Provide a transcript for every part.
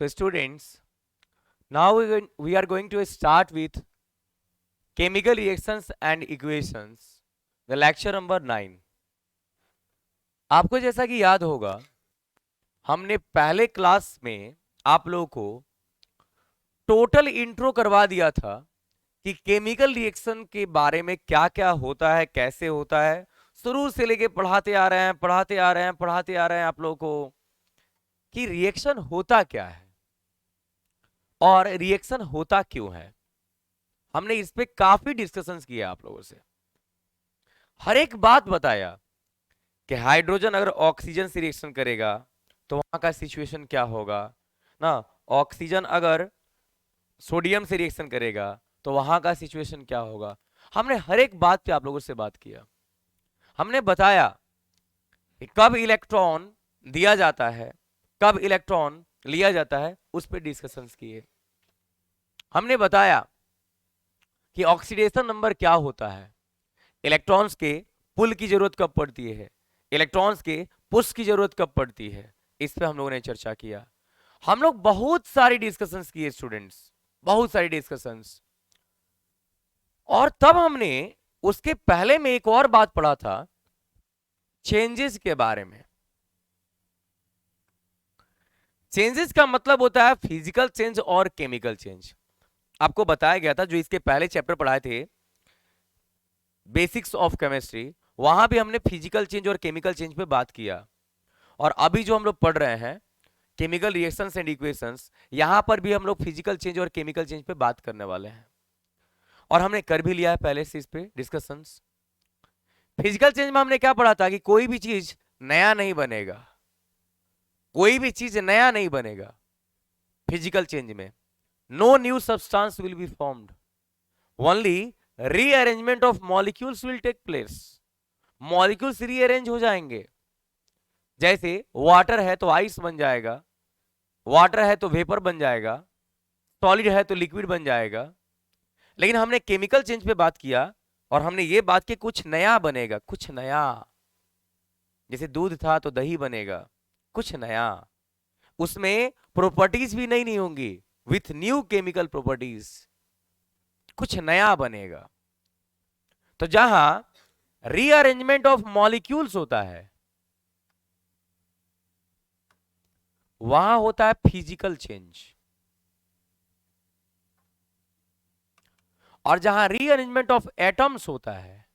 So students, now we are going to start with chemical reactions and equations, the lecture number 9. आपको जैसा कि याद होगा, हमने पहले क्लास में आप लोगों को टोटल इंट्रो करवा दिया था कि केमिकल रिएक्शन के बारे में क्या क्या होता है, कैसे होता है। शुरू से लेके पढ़ाते आ रहे हैं आप लोगों को कि रिएक्शन होता क्या है और रिएक्शन होता क्यों है। हमने इस पे काफी डिस्कशंस किए आप लोगों से, हर एक बात बताया कि हाइड्रोजन अगर ऑक्सीजन से रिएक्शन करेगा तो वहां का सिचुएशन क्या होगा ना, ऑक्सीजन अगर सोडियम से रिएक्शन करेगा तो वहां का सिचुएशन क्या होगा। हमने हर एक बात पे आप लोगों से बात किया। हमने बताया कि कब इलेक्ट्रॉन दिया जाता है, कब इलेक्ट्रॉन लिया जाता है, उस पर डिस्कशंस किए। हमने बताया कि ऑक्सीडेशन नंबर क्या होता है, इलेक्ट्रॉन्स के पुल की जरूरत कब पड़ती है, इलेक्ट्रॉन्स के पुश की जरूरत कब पड़ती है, इस पे हम लोगों ने चर्चा किया। हम लोग बहुत सारी डिस्कशंस किए स्टूडेंट्स, बहुत सारी डिस्कशंस। और तब हमने उसके पहले में एक और बात पढ़ा था, चेंजेस के बारे में। चेंजेस का मतलब होता है फिजिकल चेंज और केमिकल चेंज। आपको बताया गया था, जो इसके पहले चैप्टर पढ़ाए थे बेसिक्स ऑफ केमिस्ट्री, वहां भी हमने फिजिकल चेंज और केमिकल चेंज पे बात किया। और अभी जो हम लोग पढ़ रहे हैं केमिकल रिएक्शंस एंड इक्वेशंस, यहां पर भी हम लोग फिजिकल चेंज और केमिकल चेंज पे बात करने वाले हैं। और हमने कर भी लिया है पहले से इस पे डिस्कशंस। फिजिकल चेंज में हमने क्या पढ़ा था कि कोई भी चीज नया नहीं बनेगा, कोई भी चीज नया नहीं बनेगा फिजिकल चेंज में। No new substance will be formed, only rearrangement of molecules will take place. Molecules rearrange हो जाएंगे। जैसे वाटर है तो आइस बन जाएगा, वाटर है तो वेपर बन जाएगा, सॉलिड है तो लिक्विड बन जाएगा। लेकिन हमने केमिकल चेंज पे बात किया और हमने ये बात की कुछ नया बनेगा, कुछ नया। जैसे दूध था तो दही बनेगा, कुछ नया। उसमें प्रॉपर्टीज भी नई नहीं होंगी, विथ न्यू केमिकल प्रॉपर्टीज, कुछ नया बनेगा। तो जहां रीअरेंजमेंट ऑफ मॉलिक्यूल्स होता है वहां होता है फिजिकल चेंज, और जहां रीअरेंजमेंट ऑफ एटम्स होता है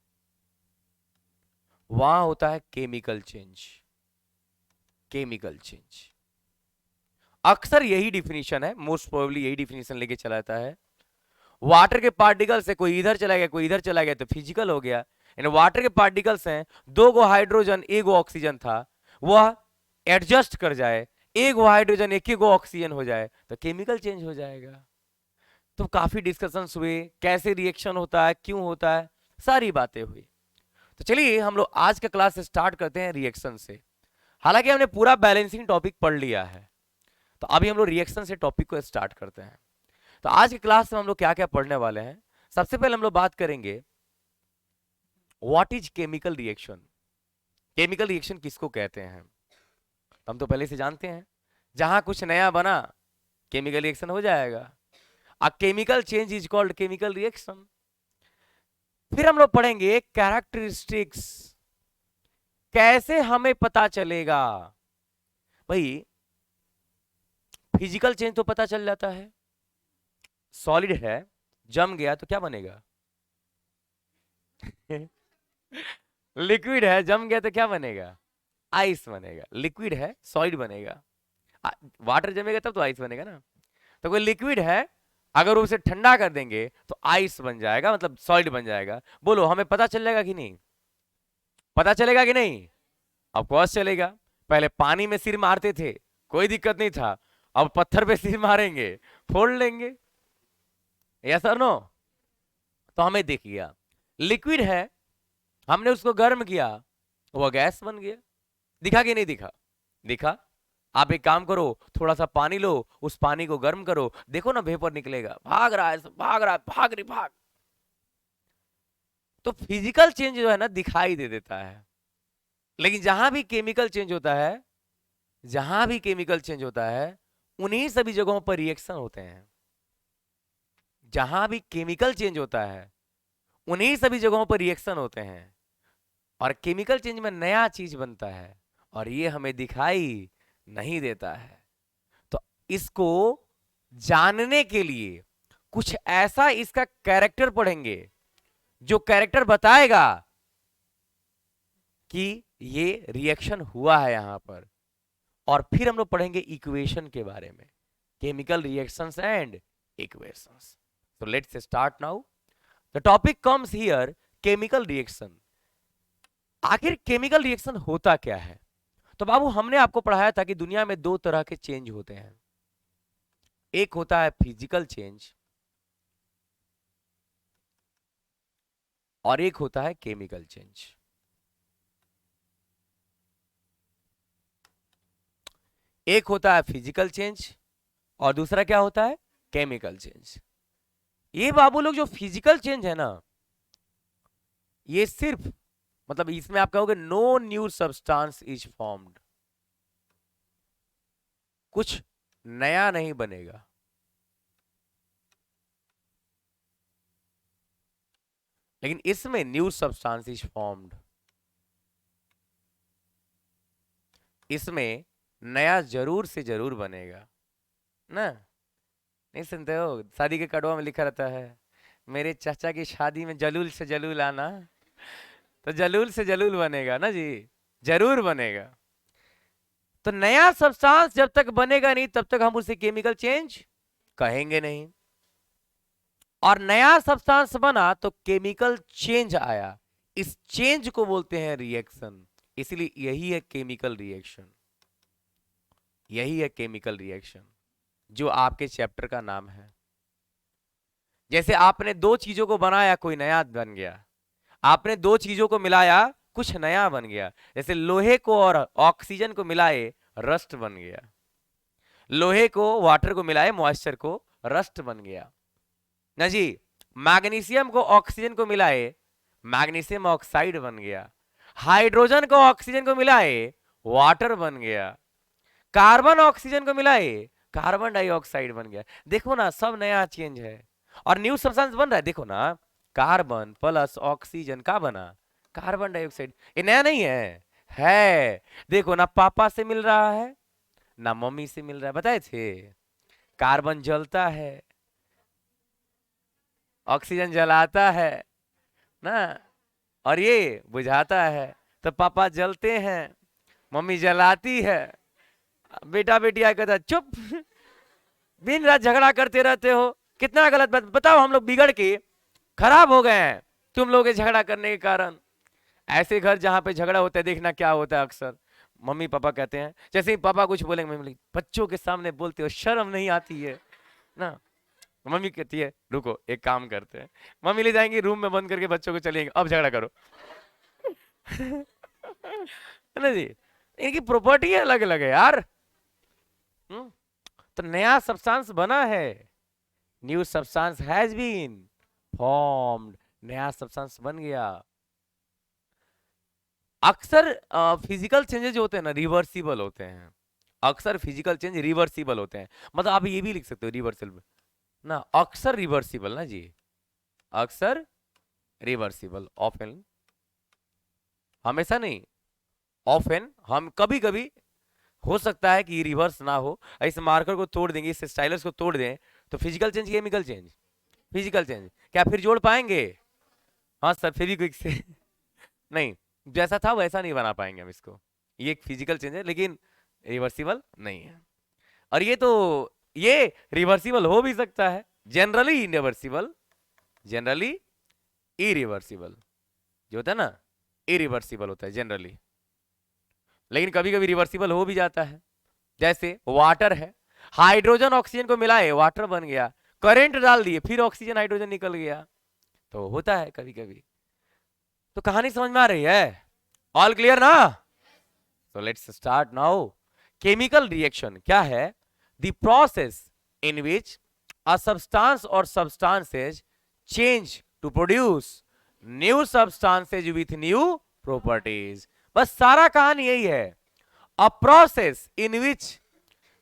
वहां होता है केमिकल चेंज। केमिकल चेंज अक्सर यही डिफिनीशन है, मोस्ट प्रोबेबली यही डिफिनीशन लेके चला जाता है। वाटर के पार्टिकल से कोई इधर चला गया, कोई इधर चला गया तो फिजिकल हो गया। यानी वाटर के पार्टिकल्स हैं, दो गो हाइड्रोजन एक गो ऑक्सीजन था, वह एडजस्ट कर जाए, एक गो हाइड्रोजन एक ही गो ऑक्सीजन हो जाए तो केमिकल चेंज हो जाएगा। तो काफी डिस्कशंस हुए, कैसे रिएक्शन होता है, क्यों होता है, सारी बातें हुई। तो चलिए हम लोग आज का क्लास स्टार्ट करते हैं रिएक्शन से। हालांकि हमने पूरा बैलेंसिंग टॉपिक पढ़ लिया है, तो अभी हम लोग रिएक्शन से टॉपिक को स्टार्ट करते हैं। तो आज की क्लास में हम लोग क्या क्या पढ़ने वाले हैं, सबसे पहले हम लोग बात करेंगे what is chemical reaction. Chemical reaction किसको कहते हैं हम तो पहले से जानते हैं, जहां कुछ नया बना केमिकल रिएक्शन हो जाएगा। A chemical change is called chemical reaction. फिर हम लोग पढ़ेंगे कैरेक्टरिस्टिक्स, कैसे हमें पता चलेगा। भाई फिजिकल चेंज तो पता चल जाता है, सॉलिड है जम गया तो क्या बनेगा लिक्विड है जम गया तो क्या बनेगा, आइस बनेगा। लिक्विड है सॉलिड बनेगा, वाटर जमेगा तब तो आइस बनेगा ना। तो कोई लिक्विड है, अगर उसे ठंडा कर देंगे तो आइस बन जाएगा, मतलब सॉलिड बन जाएगा। बोलो हमें पता चल जाएगा कि नहीं, पता चलेगा कि नहीं? ऑफ कोर्स चलेगा। पहले पानी में सिर मारते थे कोई दिक्कत नहीं था, अब पत्थर पे सिर मारेंगे फोड़ लेंगे, यस और नो? तो हमें दिख गया लिक्विड है, हमने उसको गर्म किया वो गैस बन गया। दिखा कि नहीं दिखा? दिखा। आप एक काम करो, थोड़ा सा पानी लो, उस पानी को गर्म करो, देखो ना वेपर निकलेगा, भाग रहा है भाग रहा है भाग रही भाग। तो फिजिकल चेंज जो है ना दिखाई दे देता है। लेकिन जहां भी केमिकल चेंज होता है, जहां भी केमिकल चेंज होता है उन्हीं सभी जगहों पर रिएक्शन होते हैं। जहां भी केमिकल चेंज होता है उन्हीं सभी जगहों पर रिएक्शन होते हैं, और केमिकल चेंज में नया चीज बनता है, और ये हमें दिखाई नहीं देता है। तो इसको जानने के लिए कुछ ऐसा इसका कैरेक्टर पढ़ेंगे जो कैरेक्टर बताएगा कि ये रिएक्शन हुआ है यहां पर। और फिर हम लोग पढ़ेंगे इक्वेशन के बारे में, chemical reactions and equations. So let's start now. The topic comes here, chemical reaction. आखिर केमिकल रिएक्शन होता क्या है? तो बाबू हमने आपको पढ़ाया था कि दुनिया में दो तरह के चेंज होते हैं। एक होता है फिजिकल चेंज और एक होता है केमिकल चेंज। एक होता है फिजिकल चेंज और दूसरा क्या होता है? Chemical change. ये बाबू लोग जो फिजिकल चेंज है ना, ये सिर्फ मतलब इसमें आप कहोगे no new substance is formed, कुछ नया नहीं बनेगा। लेकिन इसमें न्यू सब्सटेंस इज फॉर्म्ड, इसमें नया जरूर से जरूर बनेगा ना। नहीं सुनते हो? शादी के कड़वा में लिखा रहता है, मेरे चाचा की शादी में जलूल से जलूल आना, तो जलूल से जलूल बनेगा ना जी, जरूर बनेगा। तो नया सब्सटेंस जब तक बनेगा नहीं तब तक हम उसे केमिकल चेंज कहेंगे नहीं, और नया सब्सटेंस बना तो केमिकल चेंज आया, इस चेंज को बोलते हैं रिएक्शन। इसलिए यही है केमिकल रिएक्शन, यही है केमिकल रिएक्शन जो आपके चैप्टर का नाम है। जैसे आपने दो चीजों को बनाया, कोई नया बन गया। आपने दो चीजों को मिलाया, कुछ नया बन गया। जैसे लोहे को और ऑक्सीजन को मिलाए, रस्ट बन गया। लोहे को वाटर को मिलाए, मॉइस्चर को, रस्ट बन गया ना जी। मैग्नीशियम को ऑक्सीजन को मिलाए, मैग्नीशियम ऑक्साइड बन गया। हाइड्रोजन को ऑक्सीजन को मिलाए, वाटर बन गया। कार्बन ऑक्सीजन को मिलाए, कार्बन डाइऑक्साइड बन गया। देखो ना, सब नया चेंज है और न्यू सब्सटेंस बन रहा है। देखो ना, कार्बन प्लस ऑक्सीजन का बना कार्बन डाइऑक्साइड। ये नया नहीं है। देखो ना, पापा से मिल रहा है ना मम्मी से मिल रहा है। बताए थे, कार्बन जलता है, ऑक्सीजन जलाता है ना, और ये बुझाता है। तो पापा जलते हैं, मम्मी जलाती है। बेटा बेटी आया कहता चुप, दिन रात झगड़ा करते रहते हो, कितना गलत बात। बताओ, हम लोग बिगड़ के खराब हो गए हैं तुम लोग झगड़ा करने के कारण। ऐसे घर जहां पे झगड़ा होता है, देखना क्या होता है अक्सर, मम्मी पापा कहते हैं, जैसे ही पापा कुछ बोलेंगे, मम्मी बच्चों के सामने बोलते हो, शर्म नहीं आती है ना। मम्मी कहती है रुको एक काम करते हैं, मम्मी ले जाएंगी रूम में बंद करके बच्चों को, चलेंगे अब झगड़ा करो। है ना जी, इनकी प्रॉपर्टी अलग अलग है यार। तो नया सब्सटेंस बना है, new substance has been formed, नया सब्सटेंस बन गया। अक्सर फिजिकल चेंजेस जो होते हैं ना, रिवर्सिबल होते हैं। अक्सर फिजिकल चेंज रिवर्सिबल होते हैं, मतलब आप ये भी लिख सकते हो रिवर्सिबल ना, अक्सर रिवर्सिबल ना जी, अक्सर रिवर्सिबल। ऑफन, हमेशा नहीं, ऑफन। हम कभी कभी हो सकता है कि रिवर्स ना हो, इस मार्कर को तोड़ देंगे, इस स्टाइलस को तोड़ दें, तो physical change chemical change, physical change क्या फिर जोड़ पाएंगे? हाँ सर, फेविक्विक से नहीं, जैसा था वैसा नहीं बना पाएंगे हम इसको। ये एक फिजिकल चेंज है लेकिन रिवर्सिबल नहीं है। और ये तो ये रिवर्सिबल हो भी सकता है, जनरली इरिवर्सिबल, जनरली इरिवर्सिबल जो होता है ना, इरिवर्सिबल होता है जनरली, लेकिन कभी कभी रिवर्सिबल हो भी जाता है। जैसे वाटर है, हाइड्रोजन ऑक्सीजन को मिलाए, वाटर बन गया, करंट डाल दिए, फिर ऑक्सीजन हाइड्रोजन निकल गया, तो होता है कभी कभी। तो कहानी समझ में आ रही है? ऑल क्लियर ना? So let's start now. Chemical reaction क्या है? The process in which a substance or substances change to produce new substances with new properties. बस सारा कहानी यही है। A process in which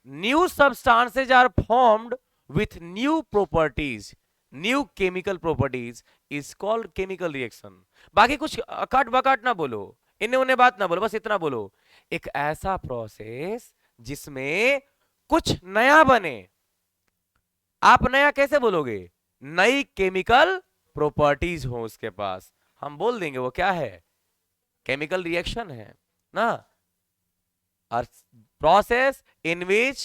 new substances are formed with new properties, new chemical properties is called chemical reaction. बाकी कुछ Eckhart बकाट ना बोलो, इन्हें उन्हें बात ना बोलो, बस इतना बोलो, एक ऐसा प्रोसेस जिसमें कुछ नया बने। आप नया कैसे बोलोगे? नई केमिकल प्रॉपर्टीज हो उसके पास, हम बोल देंगे वो क्या है, केमिकल रिएक्शन है ना। और process in which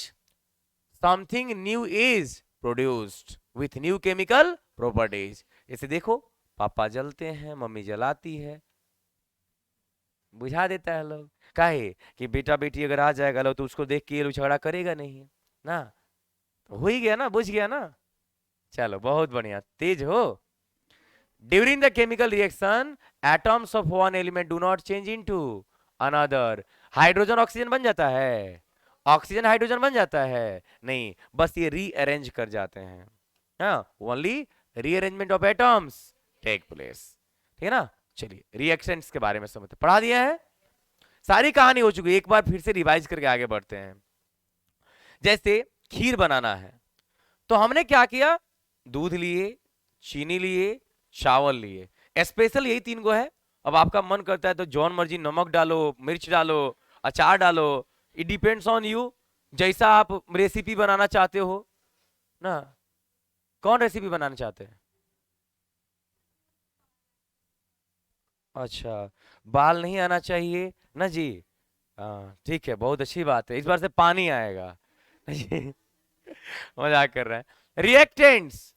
something new is produced with new chemical properties. जैसे देखो, पापा जलते हैं, मम्मी जलाती है, बुझा देता है लोग, काहे कि बेटा बेटी अगर आ जाएगा लो तो उसको देख के ये लोग झगड़ा करेगा नहीं ना, तो हो ही गया ना, बुझ गया ना। चलो बहुत बढ़िया, तेज हो। During the chemical reaction atoms of one element do not change into another. Hydrogen oxygen बन जाता है, ऑक्सीजन हाइड्रोजन बन जाता है, नहीं, बस ये रीअरेंज कर जाते हैं। हाँ, only rearrangement of atoms take place. ठीक है ना। चलिए रिएक्शंस के बारे में समझते, पढ़ा दिया है, सारी कहानी हो चुकी है, एक बार फिर से रिवाइज करके आगे बढ़ते हैं। जैसे खीर बनाना है, तो हमने क्या किया, दूध लिए, चीनी लिए, चावल लिए, स्पेशल यही तीन गो है। अब आपका मन करता है तो जौन मर्जी नमक डालो, मिर्च डालो, अचार डालो, इट डिपेंड्स ऑन यू, जैसा आप रेसिपी बनाना चाहते हो ना। कौन रेसिपी बनाना चाहते हैं? अच्छा, बाल नहीं आना चाहिए ना जी। हाँ ठीक है, बहुत अच्छी बात है, इस बार से पानी आएगा जी। मजाक कर रहे हैं। रिएक्टेंट्स,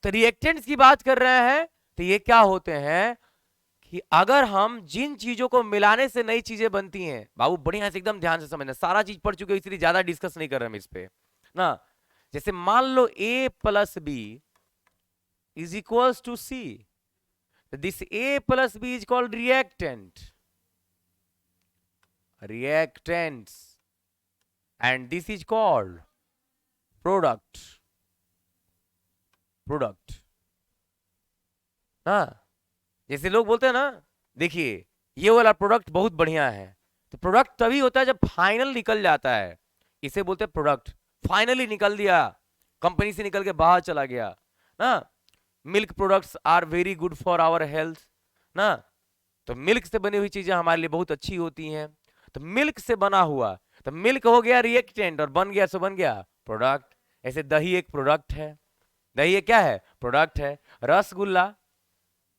तो रिएक्टेंट्स की बात कर रहे हैं, तो ये क्या होते हैं कि अगर हम जिन चीजों को मिलाने से नई चीजें बनती हैं, बाबू बढ़िया से एकदम ध्यान से समझना, सारा चीज पढ़ चुके हो इसलिए ज्यादा डिस्कस नहीं कर रहे हम इस पे ना। जैसे मान लो a plus B is equals to C, this a plus B is called reactant, reactants, and this is called product, product। हाँ, जैसे लोग बोलते हैं ना, देखिए ये वाला प्रोडक्ट बहुत बढ़िया है, तो प्रोडक्ट तभी होता है जब फाइनल निकल जाता है, इसे बोलते हैं प्रोडक्ट। फाइनली निकल दिया, कंपनी से निकल के बाहर चला गया ना। Milk products are very good for our health ना, तो मिल्क से बनी हुई चीजें हमारे लिए बहुत अच्छी होती हैं, तो मिल्क से बना हुआ, तो मिल्क हो गया रिएक्टेंट और बन गया, सो बन गया प्रोडक्ट। ऐसे दही एक प्रोडक्ट है, दही एक क्या है, प्रोडक्ट है। रसगुल्ला,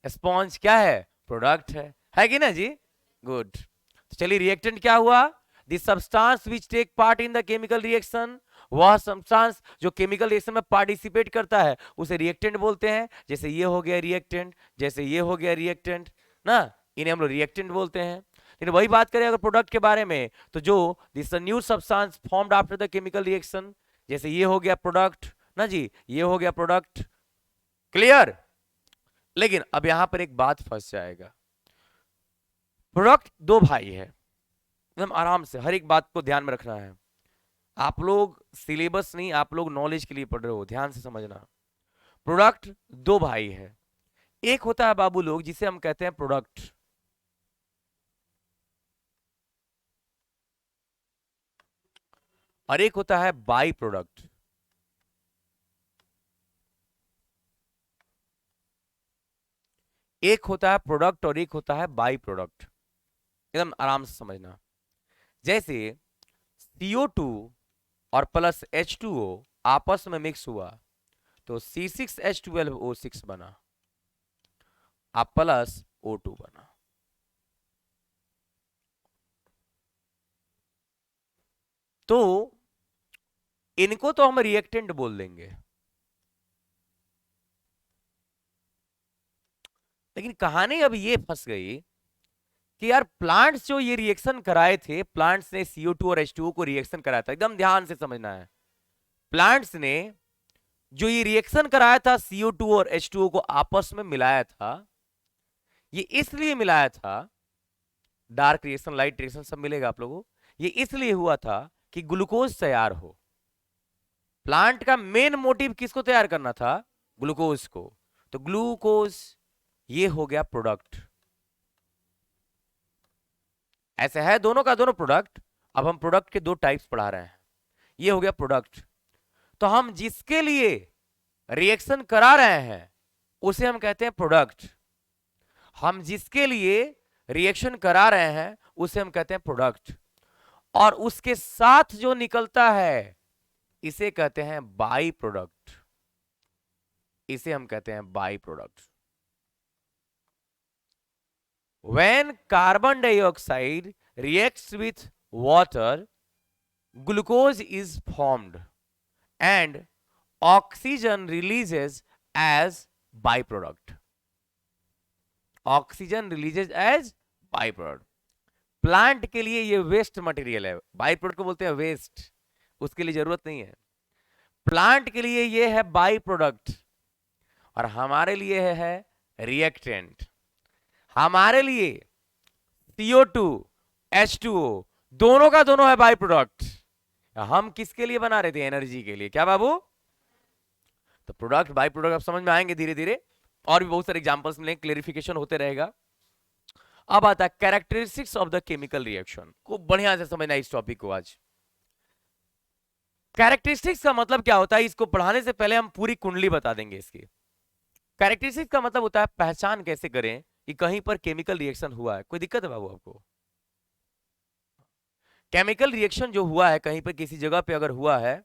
स्पॉन्ज क्या है, प्रोडक्ट है कि ना जी। गुड, तो चलिए रिएक्टेंट क्या हुआ, the substance which take part in the chemical reaction, वह सब्सटेंस जो केमिकल रिएक्शन में पार्टिसिपेट करता है उसे रिएक्टेंट बोलते हैं। जैसे ये हो गया रिएक्टेंट, जैसे ये हो गया रिएक्टेंट ना, इन्हें हम लोग रिएक्टेंट बोलते हैं। लेकिन वही बात करें अगर प्रोडक्ट के बारे में, तो जो this new substance formed after the chemical reaction, जैसे ये हो गया प्रोडक्ट ना जी, ये हो गया प्रोडक्ट। क्लियर। लेकिन अब यहां पर एक बात फंस जाएगा, प्रोडक्ट दो भाई है, एकदम आराम से हर एक बात को ध्यान में रखना है। आप लोग सिलेबस नहीं, आप लोग नॉलेज के लिए पढ़ रहे हो, ध्यान से समझना। प्रोडक्ट दो भाई है, एक होता है बाबू लोग जिसे हम कहते हैं प्रोडक्ट, और एक होता है बाई प्रोडक्ट। एक होता है प्रोडक्ट और एक होता है बाई प्रोडक्ट, एकदम आराम से समझना। जैसे CO2 और प्लस H2O आपस में मिक्स हुआ तो C6H12O6 बना, आप प्लस O2 बना। तो इनको तो हम रिएक्टेंट बोल देंगे, लेकिन कहानी अब ये फंस गई कि यार प्लांट्स जो ये रिएक्शन कराए थे, प्लांट्स ने CO2 और H2O को रिएक्शन कराया था, एकदम ध्यान से समझना है। प्लांट्स ने जो ये रिएक्शन कराया था, CO2 और H2O को आपस में मिलाया था, ये इसलिए मिलाया था, डार्क रिएक्शन लाइट रिएक्शन सब मिलेगा आप लोगों को, ये इसलिए हुआ था कि ग्लूकोज तैयार हो। प्लांट का मेन मोटिव किसको तैयार करना था, ग्लूकोज को, तो ग्लूकोज ये हो गया प्रोडक्ट। ऐसे है दोनों का दोनों प्रोडक्ट। अब हम प्रोडक्ट के दो टाइप्स पढ़ा रहे हैं, ये हो गया प्रोडक्ट। तो हम जिसके लिए रिएक्शन करा रहे हैं उसे हम कहते हैं प्रोडक्ट। हम जिसके लिए रिएक्शन करा रहे हैं उसे हम कहते हैं प्रोडक्ट, और उसके साथ जो निकलता है इसे कहते हैं बाई प्रोडक्ट। इसे हम कहते हैं by product. When carbon dioxide reacts with water, glucose is formed and oxygen releases as byproduct. Oxygen releases as byproduct. Plant के लिए ये वेस्ट मटेरियल है, बाई प्रोडक्ट को बोलते हैं वेस्ट, उसके लिए जरूरत नहीं है। प्लांट के लिए ये है बाई प्रोडक्ट और हमारे लिए है रिएक्टेंट। हमारे लिए CO2 H2O दोनों का दोनों है बाई प्रोडक्ट। हम किसके लिए बना रहे थे? एनर्जी के लिए। क्या बाबू? तो प्रोडक्ट बाई प्रोडक्ट आप समझ में आएंगे धीरे धीरे, और भी बहुत सारे एग्जांपल्स मिलेंगे, क्लेरिफिकेशन होते रहेगा। अब आता है characteristics of the chemical reaction. खूब बढ़िया से समझना इस टॉपिक को आज। कैरेक्टरिस्टिक्स का मतलब क्या होता है, इसको पढ़ाने से पहले हम पूरी कुंडली बता देंगे इसकी। कैरेक्टरिस्टिक्स का मतलब होता है पहचान कैसे करें कि कहीं पर केमिकल रिएक्शन हुआ है। कोई दिक्कत है बाबू आपको? केमिकल रिएक्शन जो हुआ है कहीं पर किसी जगह पे अगर हुआ है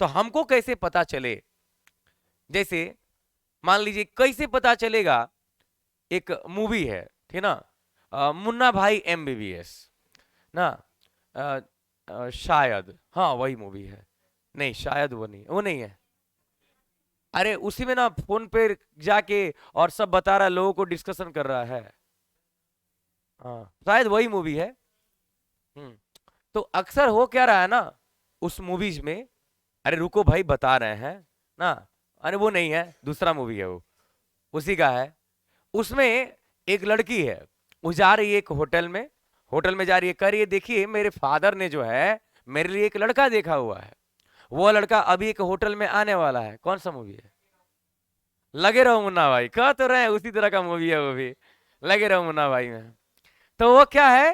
तो हमको कैसे पता चले? जैसे मान लीजिए कैसे पता चलेगा, एक मूवी है ठीक ना, मुन्ना भाई MBBS ना, शायद हाँ वही मूवी है, नहीं शायद वो नहीं है। अरे उसी में ना फोन पे जाके और सब बता रहा है, लोगों को डिस्कशन कर रहा है। हाँ शायद वही मूवी है। तो अक्सर हो क्या रहा है ना उस मूवीज में, अरे रुको भाई बता रहे हैं ना, अरे वो नहीं है, दूसरा मूवी है वो, उसी का है। उसमें एक लड़की है, वो जा रही है एक होटल में जा रही है, कह रही है देखिए मेरे फादर ने जो है मेरे लिए एक लड़का देखा हुआ है, वो लड़का अभी एक होटल में आने वाला है। कौन सा मूवी है? लगे रहो मुन्ना भाई, कह तो रहे हैं उसी तरह का मूवी है वो भी, लगे रहो मुन्ना भाई में। तो वो क्या है,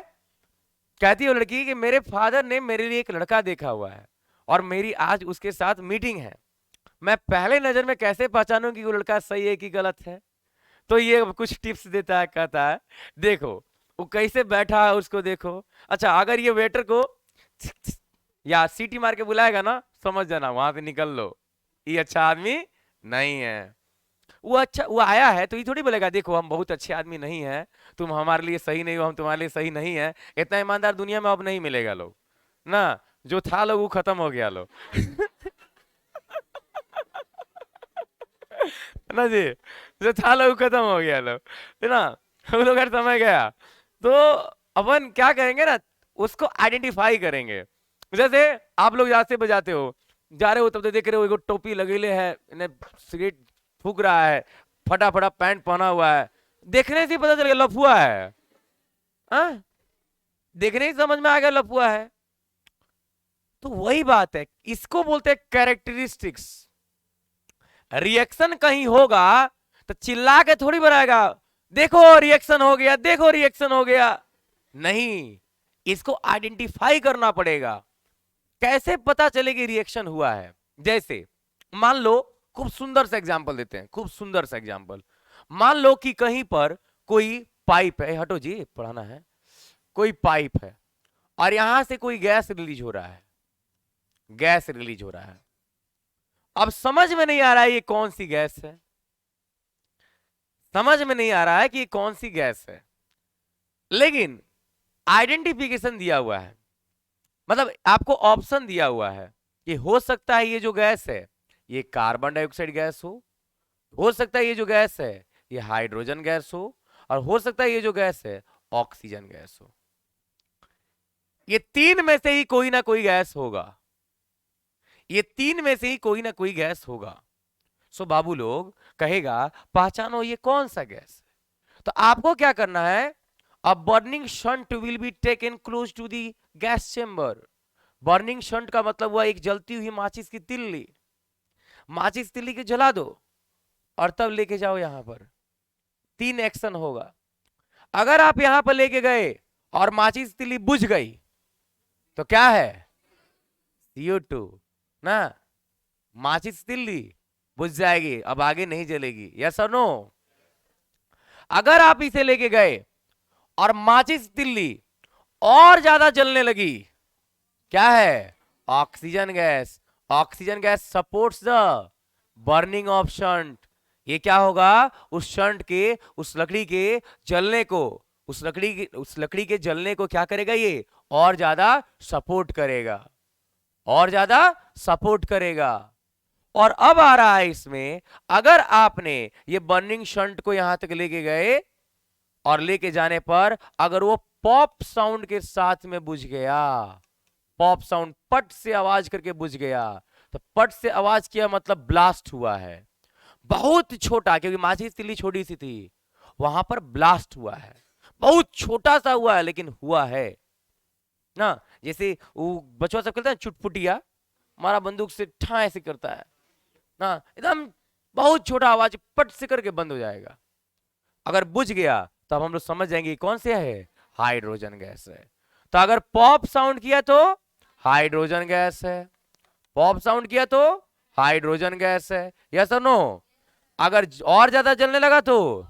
कहती है वो लड़की कि मेरे फादर ने मेरे लिए एक लड़का देखा हुआ है और मेरी आज उसके साथ मीटिंग है, मैं पहले नजर में कैसे पहचानूं कि वो लड़का सही है कि गलत है? तो ये कुछ टिप्स देता है, कहता है देखो वो कैसे बैठा है उसको देखो, अच्छा अगर ये वेटर को या सीटी मार के बुलाएगा ना, समझ जाना वहां से निकल लो, ये अच्छा आदमी नहीं है। वो अच्छा वो आया है तो ये थोड़ी बोलेगा देखो हम बहुत अच्छे आदमी नहीं है, तुम हमारे लिए सही नहीं हो, हम तुम्हारे लिए सही नहीं है। इतना ईमानदार दुनिया में अब नहीं मिलेगा लोग ना, जो था लोग वो खत्म हो गया लोग ना जी, जो था लोग खत्म हो गया लोग, है ना, हम लोग हर समय गया। तो अपन क्या करेंगे ना, उसको आइडेंटिफाई करेंगे। जैसे आप लोग यहाँ से बजाते हो, जा रहे हो तब तो देख रहे हो एगो टोपी लगेले है, सिगरेट फूक रहा है, फटा फटा पैंट पहना हुआ है, देखने से ही पता चल गया लफुआ है। हाँ? देखने ही समझ में आ गया लफुआ है। तो वही बात है, इसको बोलते हैं कैरेक्टरिस्टिक्स। रिएक्शन कहीं होगा तो चिल्ला के थोड़ी बनाएगा देखो रिएक्शन हो गया, देखो रिएक्शन हो गया, नहीं, इसको आइडेंटिफाई करना पड़ेगा। कैसे पता चलेगी रिएक्शन हुआ है? जैसे मान लो, खूब सुंदर सा एग्जांपल देते हैं, खूब सुंदर सा एग्जांपल। मान लो कि कहीं पर कोई पाइप है, हटो जी पढ़ाना है, कोई पाइप है और यहां से कोई गैस रिलीज हो रहा है, गैस रिलीज हो रहा है। अब समझ में नहीं आ रहा है ये कौन सी गैस है, समझ में नहीं आ रहा है कि ये कौन सी गैस है, लेकिन आइडेंटिफिकेशन दिया हुआ है, मतलब आपको ऑप्शन दिया हुआ है कि हो सकता है ये जो गैस है ये कार्बन डाइऑक्साइड गैस हो सकता है ये जो गैस है ये हाइड्रोजन गैस और हो सकता है ये जो गैस है ऑक्सीजन गैस हो। ये तीन में से ही कोई ना कोई गैस होगा, ये तीन में से ही कोई ना कोई गैस होगा। सो बाबू लोग कहेगा पहचानो ये कौन सा गैस है, तो आपको क्या करना है, a burning shunt will be taken close to the gas chamber. Burning shunt का मतलब हुआ एक जलती हुई माचिस की तिल्ली, माचिस तिल्ली के जला दो और तब लेके जाओ यहां पर, तीन एक्शन होगा। अगर आप यहां पर लेके गए और माचिस तिल्ली बुझ गई तो क्या है, CO2 ना, माचिस तिल्ली बुझ जाएगी, अब आगे नहीं जलेगी, यस और नो। अगर आप इसे लेके गए और माचिस तिल्ली और ज्यादा जलने लगी, क्या है, oxygen gas. Oxygen gas supports the burning of shunt. ये क्या होगा, उस शंट के, उस लकड़ी के जलने को, उस लकड़ी के जलने को क्या करेगा, ये और ज्यादा सपोर्ट करेगा, और ज्यादा सपोर्ट करेगा। और अब आ रहा है इसमें, अगर आपने ये बर्निंग शंट को यहां तक लेके गए और लेके जाने पर अगर वो पॉप साउंड के साथ में बुझ गया, पॉप साउंड, पट से आवाज करके बुझ गया, तो पट से आवाज किया मतलब ब्लास्ट हुआ है, बहुत छोटा, क्योंकि माचिस तिल्ली छोटी सी थी, वहां पर ब्लास्ट हुआ है, बहुत छोटा सा हुआ है लेकिन हुआ है ना। जैसे वो बच्चों सब खेलते हैं चुटपुटिया, हमारा बंदूक से ठा ऐसे करता है ना, एकदम बहुत छोटा आवाज पट से करके बंद हो जाएगा। अगर बुझ गया तो अब हम लोग समझ जाएंगे कौन सा है, हाइड्रोजन गैस है। तो अगर पॉप साउंड किया तो हाइड्रोजन गैस है, पॉप साउंड किया तो हाइड्रोजन गैस है, यस और नो। अगर और ज्यादा जलने लगा तो,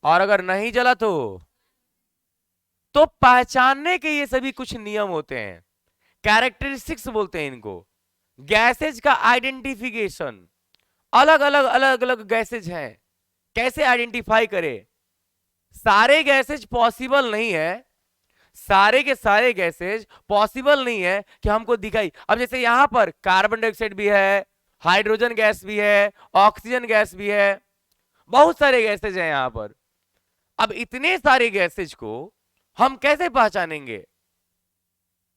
और अगर नहीं जला तो पहचानने के ये सभी कुछ नियम होते हैं, कैरेक्टरिस्टिक्स बोलते हैं इनको। गैसेज का आइडेंटिफिकेशन, अलग अलग गैसेज हैं, कैसे आइडेंटिफाई करें। सारे गैसेज पॉसिबल नहीं है, सारे के सारे गैसेज पॉसिबल नहीं है कि हमको दिखाई। अब जैसे यहां पर कार्बन डाइऑक्साइड भी है, हाइड्रोजन गैस भी है, ऑक्सीजन गैस भी है, बहुत सारे गैसेज हैं यहां पर। अब इतने सारे गैसेज को हम कैसे पहचानेंगे,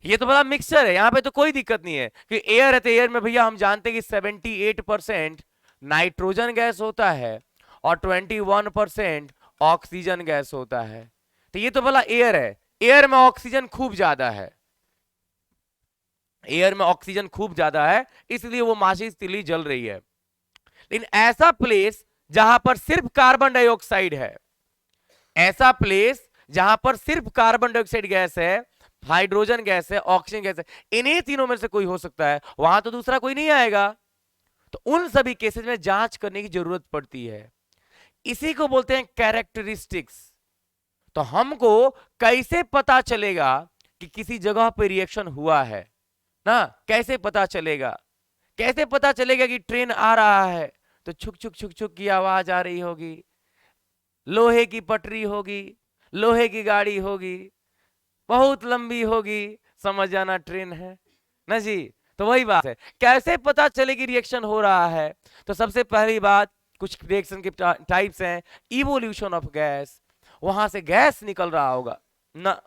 ये तो बड़ा मिक्सचर है, यहां पे तो कोई दिक्कत नहीं है कि एयर है तो एयर में भैया हम जानते हैं कि 78% नाइट्रोजन गैस होता है और 21% ऑक्सीजन गैस होता है। तो ये तो भला एयर है, एयर में ऑक्सीजन खूब ज्यादा है, एयर में ऑक्सीजन खूब ज्यादा है, इसलिए वो माचिस तिल्ली जल रही है। लेकिन ऐसा प्लेस जहां पर सिर्फ कार्बन डाइऑक्साइड है, ऐसा प्लेस जहां पर सिर्फ कार्बन डाइऑक्साइड गैस है, हाइड्रोजन गैस है, ऑक्सीजन गैस है, इन्हीं तीनों में से कोई हो सकता है, वहां तो दूसरा कोई नहीं आएगा। तो उन सभी केसेस में जांच करने की जरूरत पड़ती है, इसी को बोलते हैं कैरेक्टरिस्टिक्स। तो हमको कैसे पता चलेगा कि किसी जगह पे रिएक्शन हुआ है ना, कैसे पता चलेगा, कैसे पता चलेगा कि ट्रेन आ रहा है तो छुक छुक छुक छुक की आवाज आ रही होगी, लोहे की पटरी होगी, लोहे की गाड़ी होगी, बहुत लंबी होगी, समझ जाना ट्रेन है ना जी। तो वही बात है, कैसे पता चले कि रिएक्शन हो रहा है। तो सबसे पहली बात, कुछ रिएक्शन के टाइप्स हैं, इवोल्यूशन ऑफ गैस, वहां से गैस निकल रहा होगा ना,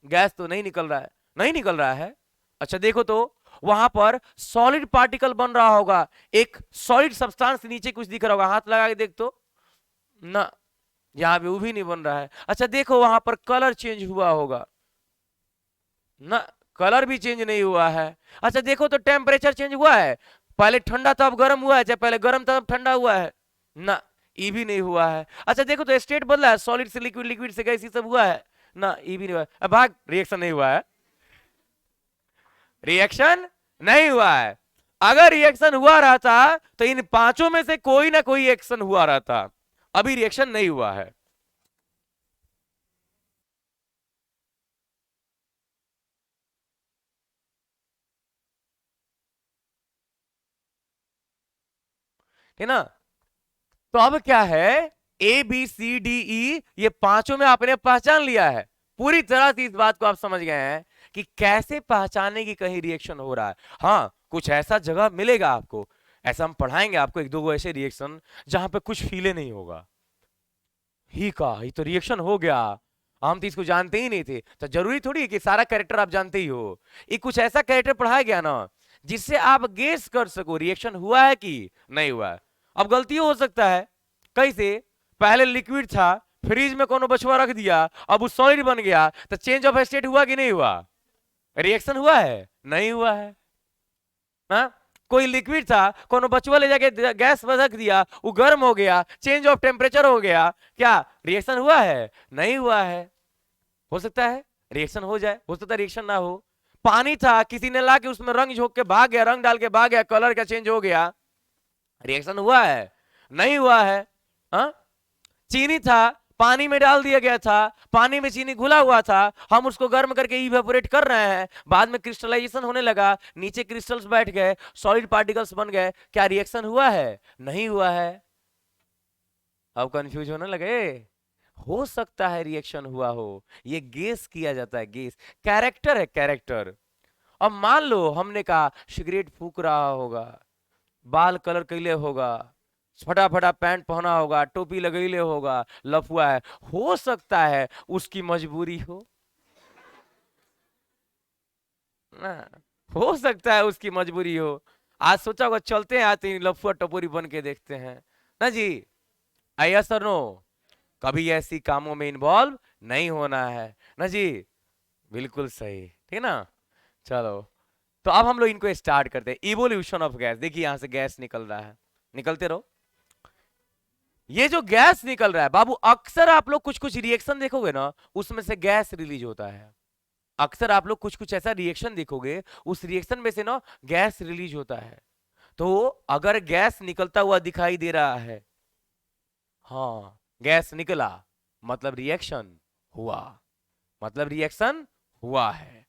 गैस तो नहीं निकल रहा है, नहीं निकल रहा है, अच्छा देखो तो वहां पर सॉलिड पार्टिकल बन रहा होगा, एक सॉलिड सब्सटेंस नीचे कुछ दिख रहा होगा, हाथ लगा के देख तो ना, यहां पे वो भी नहीं बन रहा है। अच्छा देखो वहां पर कलर चेंज हुआ होगा ना, कलर भी चेंज नहीं हुआ है। अच्छा देखो तो टेम्परेचर चेंज हुआ है, पहले ठंडा था अब गर्म हुआ है, चाहे पहले गर्म था अब ठंडा हुआ है ना, ये भी नहीं हुआ है। अच्छा देखो तो स्टेट बदला है, सॉलिड से लिक्विड, लिक्विड से गैस, ये सब हुआ है ना, ये भी नहीं हुआ है। अब भाग, रिएक्शन नहीं हुआ है, रिएक्शन नहीं हुआ है। अगर रिएक्शन हुआ रहता तो इन पांचों में से कोई ना कोई एक्शन हुआ रहता, अभी रिएक्शन नहीं हुआ है। है ना। तो अब क्या है, ABCDE, ये पांचों में आपने पहचान लिया है, पूरी तरह से इस बात को आप समझ गए हैं कि कैसे पहचाने की कहीं रिएक्शन हो रहा है। हाँ कुछ ऐसा जगह मिलेगा आपको, ऐसा हम पढ़ाएंगे आपको एक दो ऐसे रिएक्शन जहां पे कुछ फीले नहीं होगा, ही का ये तो रिएक्शन हो गया, हम तो इसको जानते ही नहीं थे। तो जरूरी थोड़ी है कि सारा कैरेक्टर आप जानते ही हो, ये कुछ ऐसा कैरेक्टर पढ़ाया गया ना जिससे आप गेस कर सको रिएक्शन हुआ है कि नहीं हुआ है। अब गलती हो सकता है, कैसे, पहले लिक्विड था, फ्रिज में कोनो बछुआ रख दिया, अब वो सॉलिड बन गया, तो चेंज ऑफ स्टेट हुआ कि नहीं हुआ, रिएक्शन हुआ है, नहीं हुआ है ना। कोई लिक्विड था, कोनो बचुआ ले जाके गैस में रख दिया, वो गर्म हो गया, चेंज ऑफ टेम्परेचर हो गया, क्या रिएक्शन हुआ है, नहीं हुआ है। हो सकता है रिएक्शन हो जाए, हो सकता है रिएक्शन ना हो, पानी था, किसी ने ला के उसमें रंग झोंक के भाग गया, रंग डाल के भाग गया, कलर का चेंज हो गया, रिएक्शन हुआ है? नहीं हुआ है। हा? चीनी था, पानी में डाल दिया गया था, पानी में चीनी घुला हुआ था, हम उसको गर्म करके इवेपोरेट कर रहे हैं, बाद में क्रिस्टलाइजेशन होने लगा, नीचे क्रिस्टल्स बैठ गए, सॉलिड पार्टिकल्स बन गए, क्या रिएक्शन हुआ है? नहीं हुआ है। अब कंफ्यूज होने लगे? हो सकता है रिएक्शन हुआ हो, ये गेस किया जाता है, गेस, कैरेक्टर है, कैरेक्टर। अब मान लो हमने कहा सिगरेट फूक रहा होगा, बाल कलर कैले होगा, फटाफटा पैंट पहना होगा, टोपी लगैले होगा, लफुआ है, हो सकता है उसकी मजबूरी हो ना, हो सकता है उसकी मजबूरी हो। आज सोचा होगा चलते हैं आते ही लफुआ टपोरी बन के देखते हैं ना जी। आइए सर, नो, कभी ऐसी कामों में इन्वॉल्व नहीं होना है ना जी। बिल्कुल सही, ठीक ना। चलो, तो अब हम लोग इनको स्टार्ट करते हैं। इवोल्यूशन ऑफ गैस, देखिए यहां से गैस निकल रहा है, निकलते रहो। ये जो गैस निकल रहा है बाबू, अक्सर आप लोग कुछ कुछ रिएक्शन देखोगे ना, उसमें से गैस रिलीज होता है। अक्सर आप लोग कुछ कुछ ऐसा रिएक्शन देखोगे, उस रिएक्शन में से ना गैस रिलीज होता है। तो अगर गैस निकलता हुआ दिखाई दे रहा है, हाँ, गैस निकला, मतलब रिएक्शन हुआ, मतलब रिएक्शन हुआ है।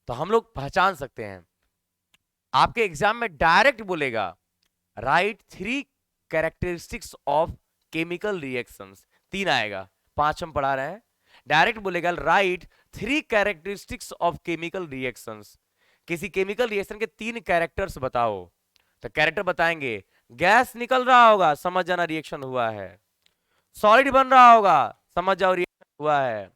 तो हम लोग पहचान सकते हैं। आपके एग्जाम में डायरेक्ट बोलेगा right 3 characteristics of chemical reactions, 3 आएगा, 5 हम पढ़ा रहे हैं। डायरेक्ट बोलेगा right 3 characteristics of chemical reactions, किसी केमिकल रिएक्शन के 3 कैरेक्टर्स बताओ। तो कैरेक्टर बताएंगे, गैस निकल रहा होगा, समझ जाना रिएक्शन हुआ है, सॉलिड बन रहा होगा, समझ जाओ रिएक्शन हुआ है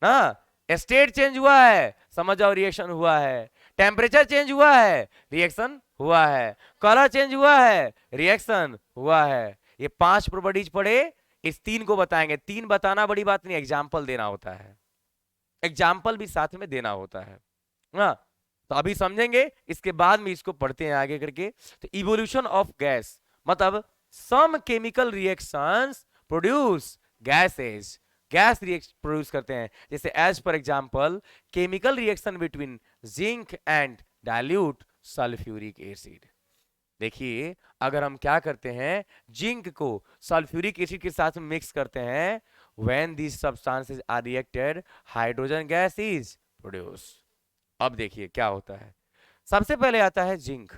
ना, स्टेट चेंज हुआ है, समझ जाओ रिएक्शन हुआ है, टेम्परेचर चेंज हुआ है, रिएक्शन हुआ है, कलर चेंज हुआ है, रिएक्शन हुआ है। ये 5 प्रॉपर्टीज पढ़े, इस 3 को बताएंगे। 3 बताना बड़ी बात नहीं, एग्जाम्पल देना होता है, एग्जाम्पल भी साथ में देना होता है ना। तो अभी समझेंगे, इसके बाद में इसको पढ़ते हैं आगे करके। तो इवोल्यूशन ऑफ गैस मतलब some chemical reactions produce gases, gas reaction produce करते हैं। जैसे as for example chemical reaction between zinc and dilute sulphuric acid. देखिए, अगर हम क्या करते हैं, जिंक को सल्फ्यूरिक एसिड के साथ मिक्स करते हैं, when these substances are reacted hydrogen gas is produce. अब देखिए क्या होता है, सबसे पहले आता है जिंक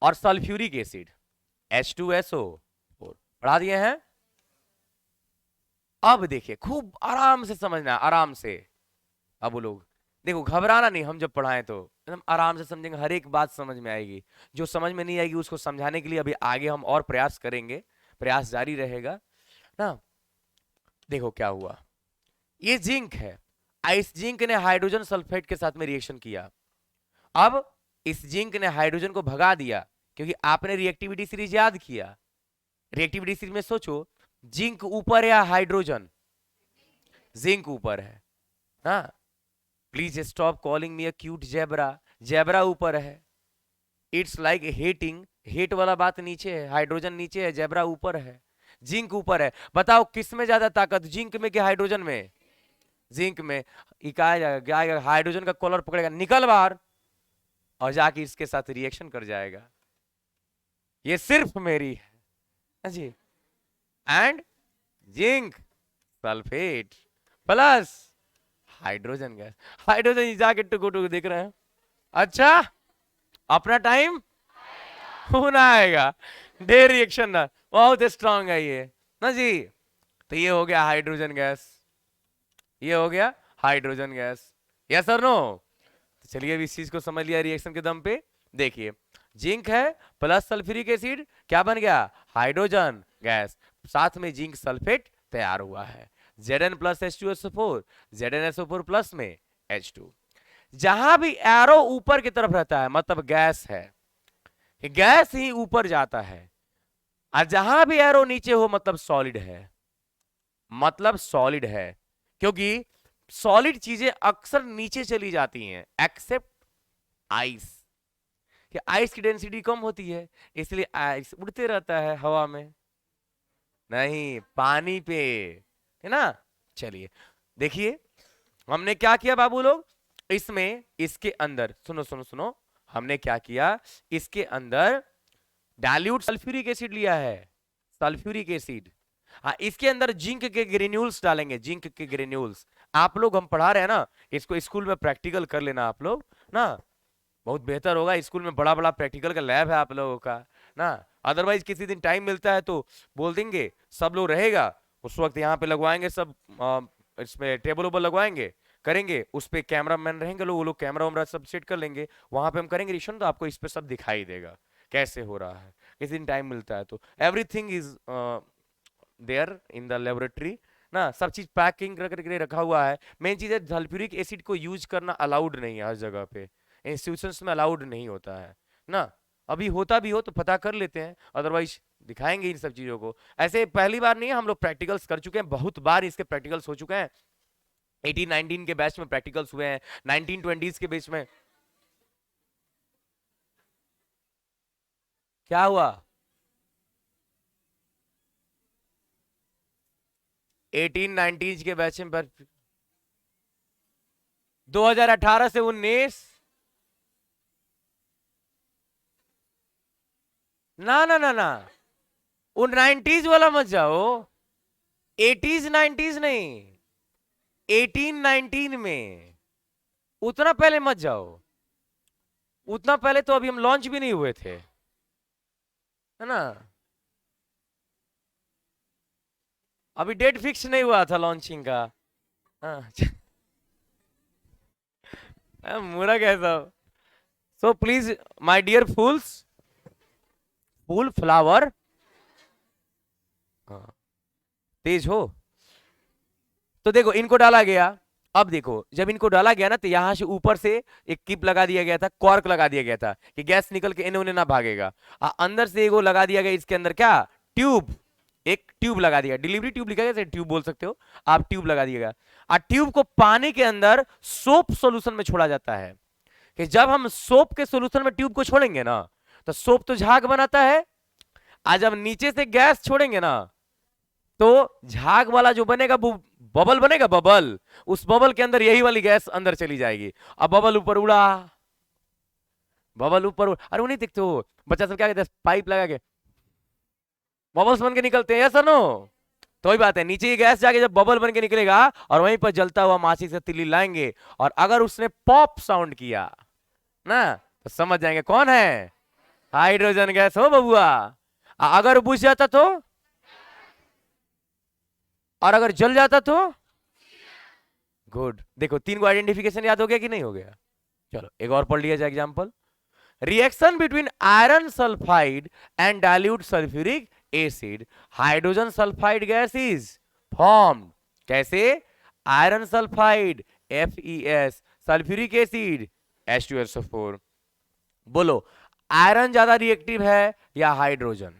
और सल्फ्यूरिक एसिड H2SO4, पढ़ा दिए हैं। अब देखिए, खूब आराम से समझना, आराम से। अब वो लोग देखो, घबराना नहीं, हम जब पढ़ाएं तो एकदम आराम से समझेंगे, हर एक बात समझ में आएगी। जो समझ में नहीं आएगी उसको समझाने के लिए अभी आगे हम और प्रयास करेंगे, प्रयास जारी रहेगा ना। देखो क्या हुआ, ये जिंक है, इस जिंक ने हाइड्रोजन सल्फेट के साथ में रिएक्शन किया। अब इस जिंक ने हाइड्रोजन को भगा दिया, क्योंकि आपने रिएक्टिविटी सीरीज याद किया। रिएक्टिविटी सीरीज में सोचो, जिंक ऊपर या हाइड्रोजन, जिंक ऊपर है ना। Please stop calling me a cute zebra, zebra ऊपर है। इट्स लाइक हेटिंग, हेट वाला बात नीचे है, हाइड्रोजन नीचे है, जेब्रा ऊपर है, जिंक ऊपर है। बताओ किस में ज्यादा ताकत, जिंक में कि हाइड्रोजन में? जिंक में। क्या हाइड्रोजन का कॉलर पकड़ेगा, निकल बाहर, और जाके इसके साथ रिएक्शन कर जाएगा। ये सिर्फ मेरी है जी। And zinc sulphate plus hydrogen gas, hydrogen जाके टुकु टुकु दिख रहे हैं। अच्छा, अपना टाइम होना आएगा, डे रिएक्शन ना बहुत स्ट्रांग है ये ना जी। तो ये हो गया हाइड्रोजन गैस, ये हो गया हाइड्रोजन गैस, यस और नो। तो चलिए अब इस चीज को समझ लिया रिएक्शन के दम पे। देखिए, जिंक है प्लस सल्फ्यूरिक एसिड, क्या बन गया? हाइड्रोजन गैस, साथ में जिंक सल्फेट तैयार हुआ है, Zn plus H2SO4, ZnSO4 plus में H2। जहां भी एरो ऊपर की तरफ रहता है मतलब गैस है, गैस ही ऊपर जाता है, और जहां भी एरो नीचे हो मतलब सॉलिड है, मतलब सॉलिड है। क्योंकि सॉलिड चीजें अक्सर नीचे चली जाती हैं, एक्सेप्ट आइस, कि आइस की डेंसिटी कम होती है, इसलिए आइस उड़ते रहता है हवा में, नहीं पानी पे, है ना। चलिए देखिए, हमने क्या किया बाबू लोग, इसमें इसके अंदर सुनो सुनो सुनो, हमने क्या किया, इसके अंदर डाइल्यूट सल्फ्यूरिक एसिड लिया है, सल्फ्यूरिक एसिड। हाँ, इसके अंदर जिंक के ग्रेन्यूल्स डालेंगे, जिंक के ग्रेन्यूल्स। आप लोग, हम पढ़ा रहे हैं ना, इसको स्कूल में प्रैक्टिकल कर लेना आप लोग ना, बहुत बेहतर होगा। स्कूल में बड़ा बड़ा प्रैक्टिकल का लैब है आप लोगों का ना। अदरवाइज किसी दिन टाइम मिलता है तो बोल देंगे, सब लोग रहेगा उस वक्त यहाँ पे लगवाएंगे सब, इसमें टेबल वेबल लगवाएंगे, करेंगे, उस पे कैमरा मैन रहेंगे लोग, वो लोग कैमरा वैमरा सब सेट कर लेंगे, वहां पे हम करेंगे रिएक्शन, तो आपको इस पे सब दिखाई देगा कैसे हो रहा है। किसी दिन टाइम मिलता है तो everything is there in the laboratory ना, सब चीज पैकिंग करके रखा हुआ है। मेन चीज है, सल्फ्यूरिक एसिड को यूज करना अलाउड नहीं है हर जगह पे, इंस्टीट्यूशंस में अलाउड नहीं होता है ना। अभी होता भी हो तो पता कर लेते हैं, अदरवाइज दिखाएंगे इन सब चीजों को। ऐसे पहली बार नहीं है, हम लोग प्रैक्टिकल्स कर चुके हैं, बहुत बार इसके प्रैक्टिकल्स हो चुके हैं। 18-19 के बैच में प्रैक्टिकल्स हुए हैं, 1920s के बैच में। क्या हुआ? 18-19 के बैच में 2018 से 19। ना ना ना ना, वो 90s वाला मत जाओ, 80s 90s नहीं, 18-19 में, उतना पहले मत जाओ। उतना पहले तो अभी हम लॉन्च भी नहीं हुए थे, है ना। अभी डेट फिक्स नहीं हुआ था लॉन्चिंग का। हाँ मुरा कैसा। So please my dear fools, फूल फ्लावर, हाँ, तेज हो। तो देखो इनको डाला गया, अब देखो जब इनको डाला गया ना, तो यहां से ऊपर से एक किप लगा दिया गया था, कॉर्क लगा दिया गया था कि गैस निकल के इन्हें उन्हें ना भागेगा। अंदर से एगो लगा दिया गया इसके अंदर क्या, ट्यूब, एक ट्यूब लगा दिया, डिलीवरी ट्यूब लिखा गया, ट्यूब बोल सकते हो आप, ट्यूब लगा दिएगा। ट्यूब को पानी के अंदर सोप सॉल्यूशन में छोड़ा जाता है, कि जब हम सोप के सॉल्यूशन में ट्यूब को छोड़ेंगे ना, तो सोप तो झाग बनाता है, आज जब नीचे से गैस छोड़ेंगे ना, तो झाग वाला जो बनेगा वो बबल बनेगा, बबल, उस बबल के अंदर यही वाली गैस अंदर चली जाएगी। अब बबल ऊपर उड़ा, बबल ऊपर अरे वो नहीं देखते हो बच्चा सब क्या कहते हैं, पाइप लगा के बबल्स बन के निकलते हैं, ऐसा नो। तो वही बात है, नीचे की गैस जाके जब बबल बन के निकलेगा, और वहीं पर जलता हुआ माचिस से तिल्ली लाएंगे, और अगर उसने पॉप साउंड किया ना, तो समझ जाएंगे कौन है, हाइड्रोजन गैस हो बबुआ। अगर बुझ जाता तो, और अगर जल जाता तो, गुड। देखो तीन को आइडेंटिफिकेशन याद हो गया कि नहीं हो गया। चलो एक और पढ़ लिया जाए example, reaction between iron sulphide and dilute sulphuric acid, hydrogen sulphide gas is formed. कैसे? Iron sulphide FeS, sulphuric acid H2SO4। बोलो आयरन ज्यादा रिएक्टिव है या hydrogen?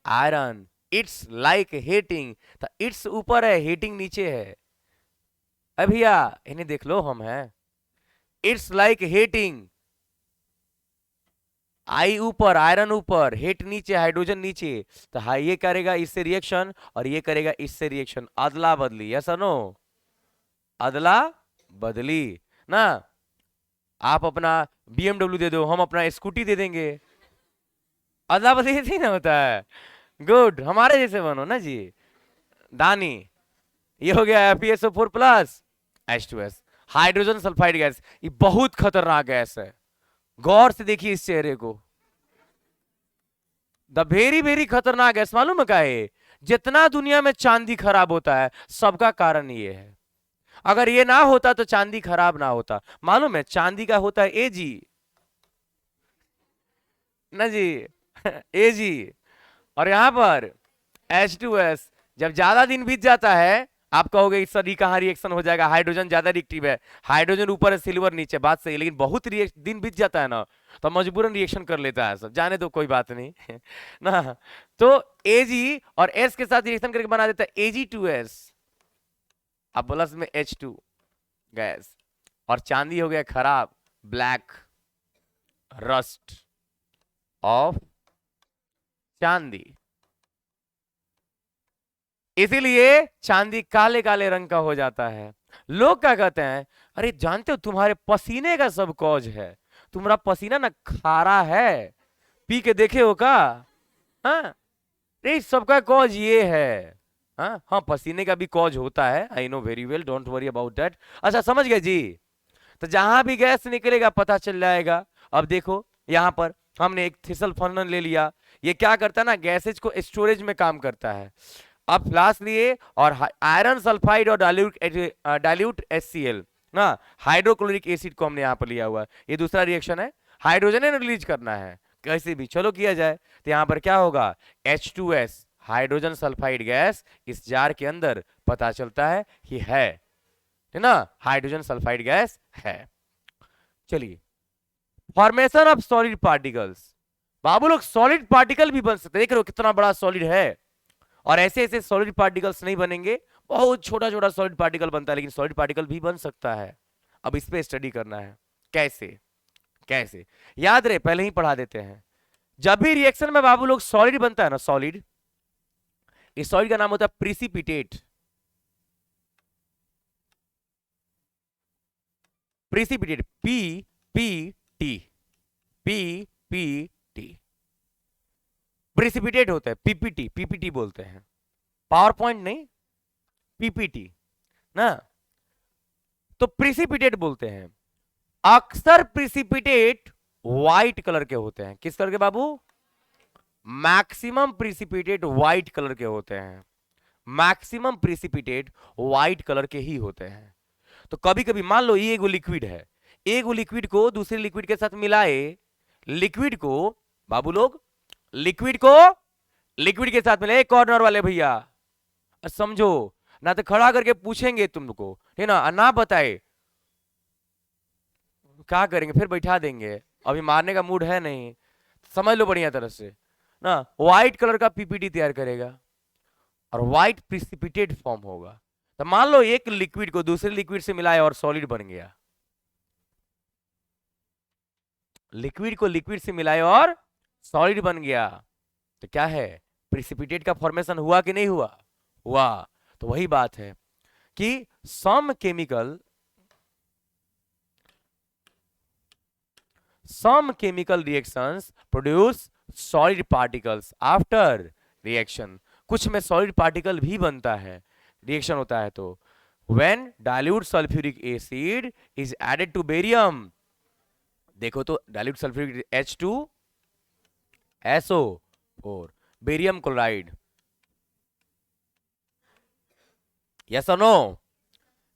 Iron. It's like heating, तो इट्स ऊपर है, हीटिंग नीचे है। अभी भैया इन्हें देख लो, हम हैं, इट्स लाइक हीटिंग, आई ऊपर, आयरन ऊपर, हीट नीचे, हाइड्रोजन नीचे। तो हाँ, ये करेगा इससे रिएक्शन और ये करेगा इससे रिएक्शन, अदला बदली, यस नो, अदला बदली ना। आप अपना BMW दे दो, हम अपना स्कूटी दे देंगे, अदला बदली ऐसे ही ना होता है। गुड, हमारे जैसे बनो ना जी, दानी। ये हो गया FeSO4 plus H2S, hydrogen sulphide gas. ये बहुत खतरनाक गैस है, गौर से देखिए इस चेहरे को, द वेरी वेरी खतरनाक गैस। मालूम है क्या है? जितना दुनिया में चांदी खराब होता है, सबका कारण ये है। अगर ये ना होता तो चांदी खराब ना होता। मालूम है चांदी का होता है Ag ना जी Ag, और यहां पर H2S। जब ज्यादा दिन बीत जाता है, आप कहोगे इस सर कहां रिएक्शन हो जाएगा, हाइड्रोजन ज्यादा रिएक्टिव है, हाइड्रोजन ऊपर है, सिल्वर नीचे, बात सही, लेकिन बहुत दिन बीत जाता है ना, तो मजबूरन रिएक्शन कर लेता है सब, जाने तो कोई बात नहीं ना। तो Ag और S के साथ रिएक्शन करके बना देता है Ag2S, अब प्लस में H2 गैस, और चांदी हो गया खराब, ब्लैक, रस्ट ऑफ चांदी। इसीलिए चांदी काले काले रंग का हो जाता है। लोग क्या कहते हैं, अरे जानते हो तुम्हारे पसीने का सब कॉज है, तुम्हारा पसीना ना खारा है, पी के देखे हो का? हाँ, अरे सबका कॉज ये है। हाँ हाँ, पसीने का भी कॉज होता है, I know very well, don't worry about that. अच्छा समझ गए जी। तो जहां भी गैस निकलेगा पता चल जाएगा। अब देखो यहां पर हमने एक थिसल फनल ले लिया, ये क्या करता है ना, गैसेज को स्टोरेज में काम करता है। अब फ्लास्क लिए और आयरन सल्फाइड और डाइल्यूट HCl ना, हाइड्रोक्लोरिक एसिड को हमने यहां पर लिया हुआ है। ये दूसरा रिएक्शन है, हाइड्रोजन रिलीज करना है कैसे भी, चलो किया जाए। तो यहां पर क्या होगा, H2S हाइड्रोजन सल्फाइड गैस इस जार के अंदर पता चलता है कि है ना, हाइड्रोजन सल्फाइड गैस है। चलिए, फॉर्मेशन ऑफ सॉलिड पार्टिकल्स। बाबू लोग सॉलिड पार्टिकल भी बन सकते हैं, देख रहे हो कितना बड़ा सॉलिड है। और ऐसे ऐसे सॉलिड पार्टिकल्स नहीं बनेंगे, बहुत छोटा छोटा सॉलिड पार्टिकल बनता है, लेकिन सॉलिड पार्टिकल भी बन सकता है। अब इस पे स्टडी करना है कैसे। कैसे याद रहे, पहले ही पढ़ा देते हैं। जब भी रिएक्शन में बाबू लोग सॉलिड बनता है ना, सॉलिड, इस सॉलिड का नाम होता है precipitate. Precipitate, P P precipitate होता है, पीपीटी बोलते हैं, पावर पॉइंट नहीं, पीपीटी ना। तो प्रिसिपिटेट बोलते हैं। अक्सर प्रिसिपिटेट व्हाइट कलर के होते हैं, किस कलर के बाबू, मैक्सिमम प्रिसिपिटेट व्हाइट कलर के होते हैं, मैक्सिमम प्रिसिपिटेट व्हाइट कलर के ही होते हैं। तो कभी कभी मान लो ये एगो लिक्विड है, एगो लिक्विड को दूसरे लिक्विड के साथ मिलाए, लिक्विड को बाबू लोग, लिक्विड को लिक्विड के साथ मिलाए, कॉर्नर वाले भैया समझो ना, तो खड़ा करके पूछेंगे तुमको, है ना, ना बताए क्या करेंगे, फिर बैठा देंगे, अभी मारने का मूड है नहीं, समझ लो बढ़िया तरह से ना। व्हाइट कलर का पीपीटी तैयार करेगा और व्हाइट प्रिसिपिटेट फॉर्म होगा। तो मान लो एक लिक्विड को दूसरे लिक्विड से मिलाया और सॉलिड बन गया, लिक्विड को लिक्विड से मिलाया और सॉलिड बन गया, तो क्या है, प्रिसिपिटेट का फॉर्मेशन हुआ कि नहीं हुआ, हुआ। तो वही बात है कि some chemical reactions produce solid particles after reaction। कुछ में solid particle भी बनता है, रिएक्शन होता है तो। when dilute sulfuric acid is added to barium, देखो तो dilute sulfuric H2SO4 barium chloride, yes और नो।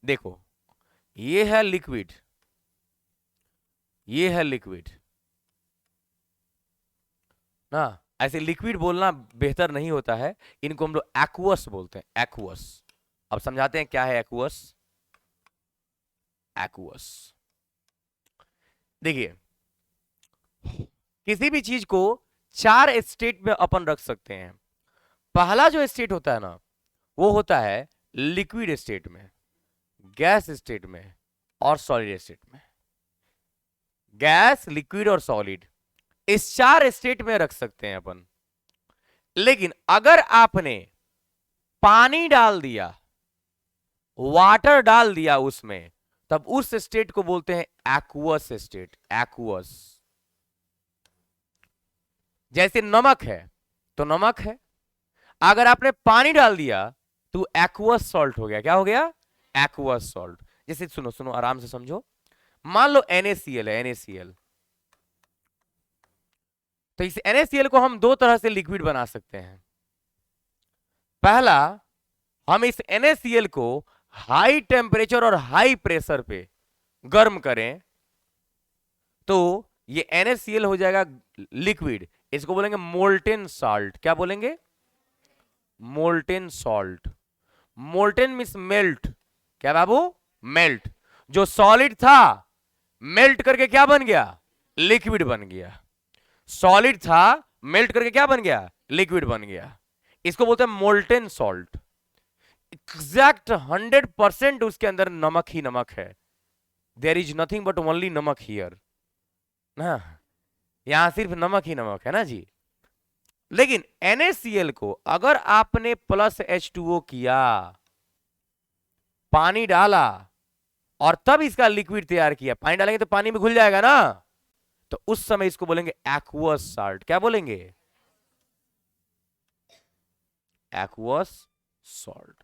देखो ये है लिक्विड, ये है लिक्विड ना, ऐसे लिक्विड बोलना बेहतर नहीं होता है, इनको हम लोग एक्वस बोलते हैं, एक्वस। अब समझाते हैं क्या है एक्वस। एक्वस देखिए, किसी भी चीज को चार स्टेट में अपन रख सकते हैं। पहला जो स्टेट होता है ना, वो होता है लिक्विड स्टेट में, गैस स्टेट में और सॉलिड स्टेट में। गैस, लिक्विड और सॉलिड, इस चार स्टेट में रख सकते हैं अपन। लेकिन अगर आपने पानी डाल दिया, वाटर डाल दिया उसमें, तब उस स्टेट को बोलते हैं एक्वस स्टेट, एक्वस। जैसे नमक है तो नमक है, अगर आपने पानी डाल दिया तो एक्वस सॉल्ट हो गया, क्या हो गया, एक्वस सॉल्ट। जैसे सुनो सुनो आराम से समझो, मान लो NaCl है, NaCl, तो इस NaCl को हम दो तरह से लिक्विड बना सकते हैं। पहला, हम इस NaCl को हाई टेम्परेचर और हाई प्रेशर पे गर्म करें तो ये NaCl हो जाएगा लिक्विड, इसको बोलेंगे मोल्टेन सॉल्ट। क्या बोलेंगे, molten salt. Molten means melt, क्या बाबू, मेल्ट। जो सॉलिड था मेल्ट करके क्या बन गया, लिक्विड बन गया। सॉलिड था मेल्ट करके क्या बन गया, लिक्विड बन गया, इसको बोलते हैं मोल्टेन सॉल्ट। एग्जैक्ट 100% उसके अंदर नमक ही नमक है, there is nothing but only namak here ना, यहां सिर्फ नमक ही नमक है ना जी। लेकिन NaCl को अगर आपने प्लस H2O किया, पानी डाला और तब इसका लिक्विड तैयार किया, पानी डालेंगे तो पानी में घुल जाएगा ना, तो उस समय इसको बोलेंगे एक्वस साल्ट। क्या बोलेंगे? Aqueous salt.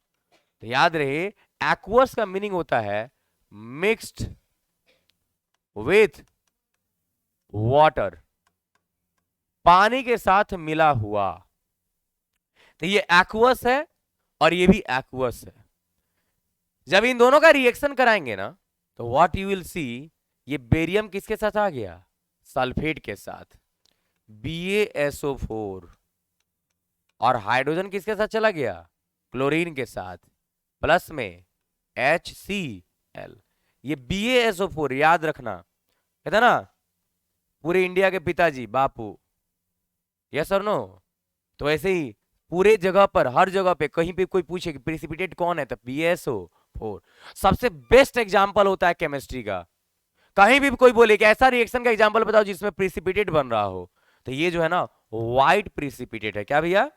तो याद रहे, एक्वस का मीनिंग होता है मिक्स्ड विथ वाटर, पानी के साथ मिला हुआ। तो ये एक्वस है और ये भी एक्वस है। जब इन दोनों का रिएक्शन कराएंगे ना, तो व्हाट यू विल सी, ये बेरियम किसके साथ आ गया? सल्फेट के साथ, BaSO4, और हाइड्रोजन किसके साथ चला गया? क्लोरीन के साथ, प्लस में HCl। ये BaSO4 याद रखना, कहता ना पूरे इंडिया के पिताजी बापू, यस और नो? तो ऐसे ही पूरे जगह पर, हर जगह पे कहीं पे कोई पूछे कि प्रेसिपिटेट कौन है, तो BaSO4 सबसे बेस्ट एग्जांपल होता है केमिस्ट्री का। कहीं भी कोई बोले कि ऐसा रिएक्शन का एग्जांपल बताओ जिसमें प्रेसिपिटेट बन रहा हो, तो ये जो है ना व्हाइट प्रेसिपिटेट है। क्या भैया?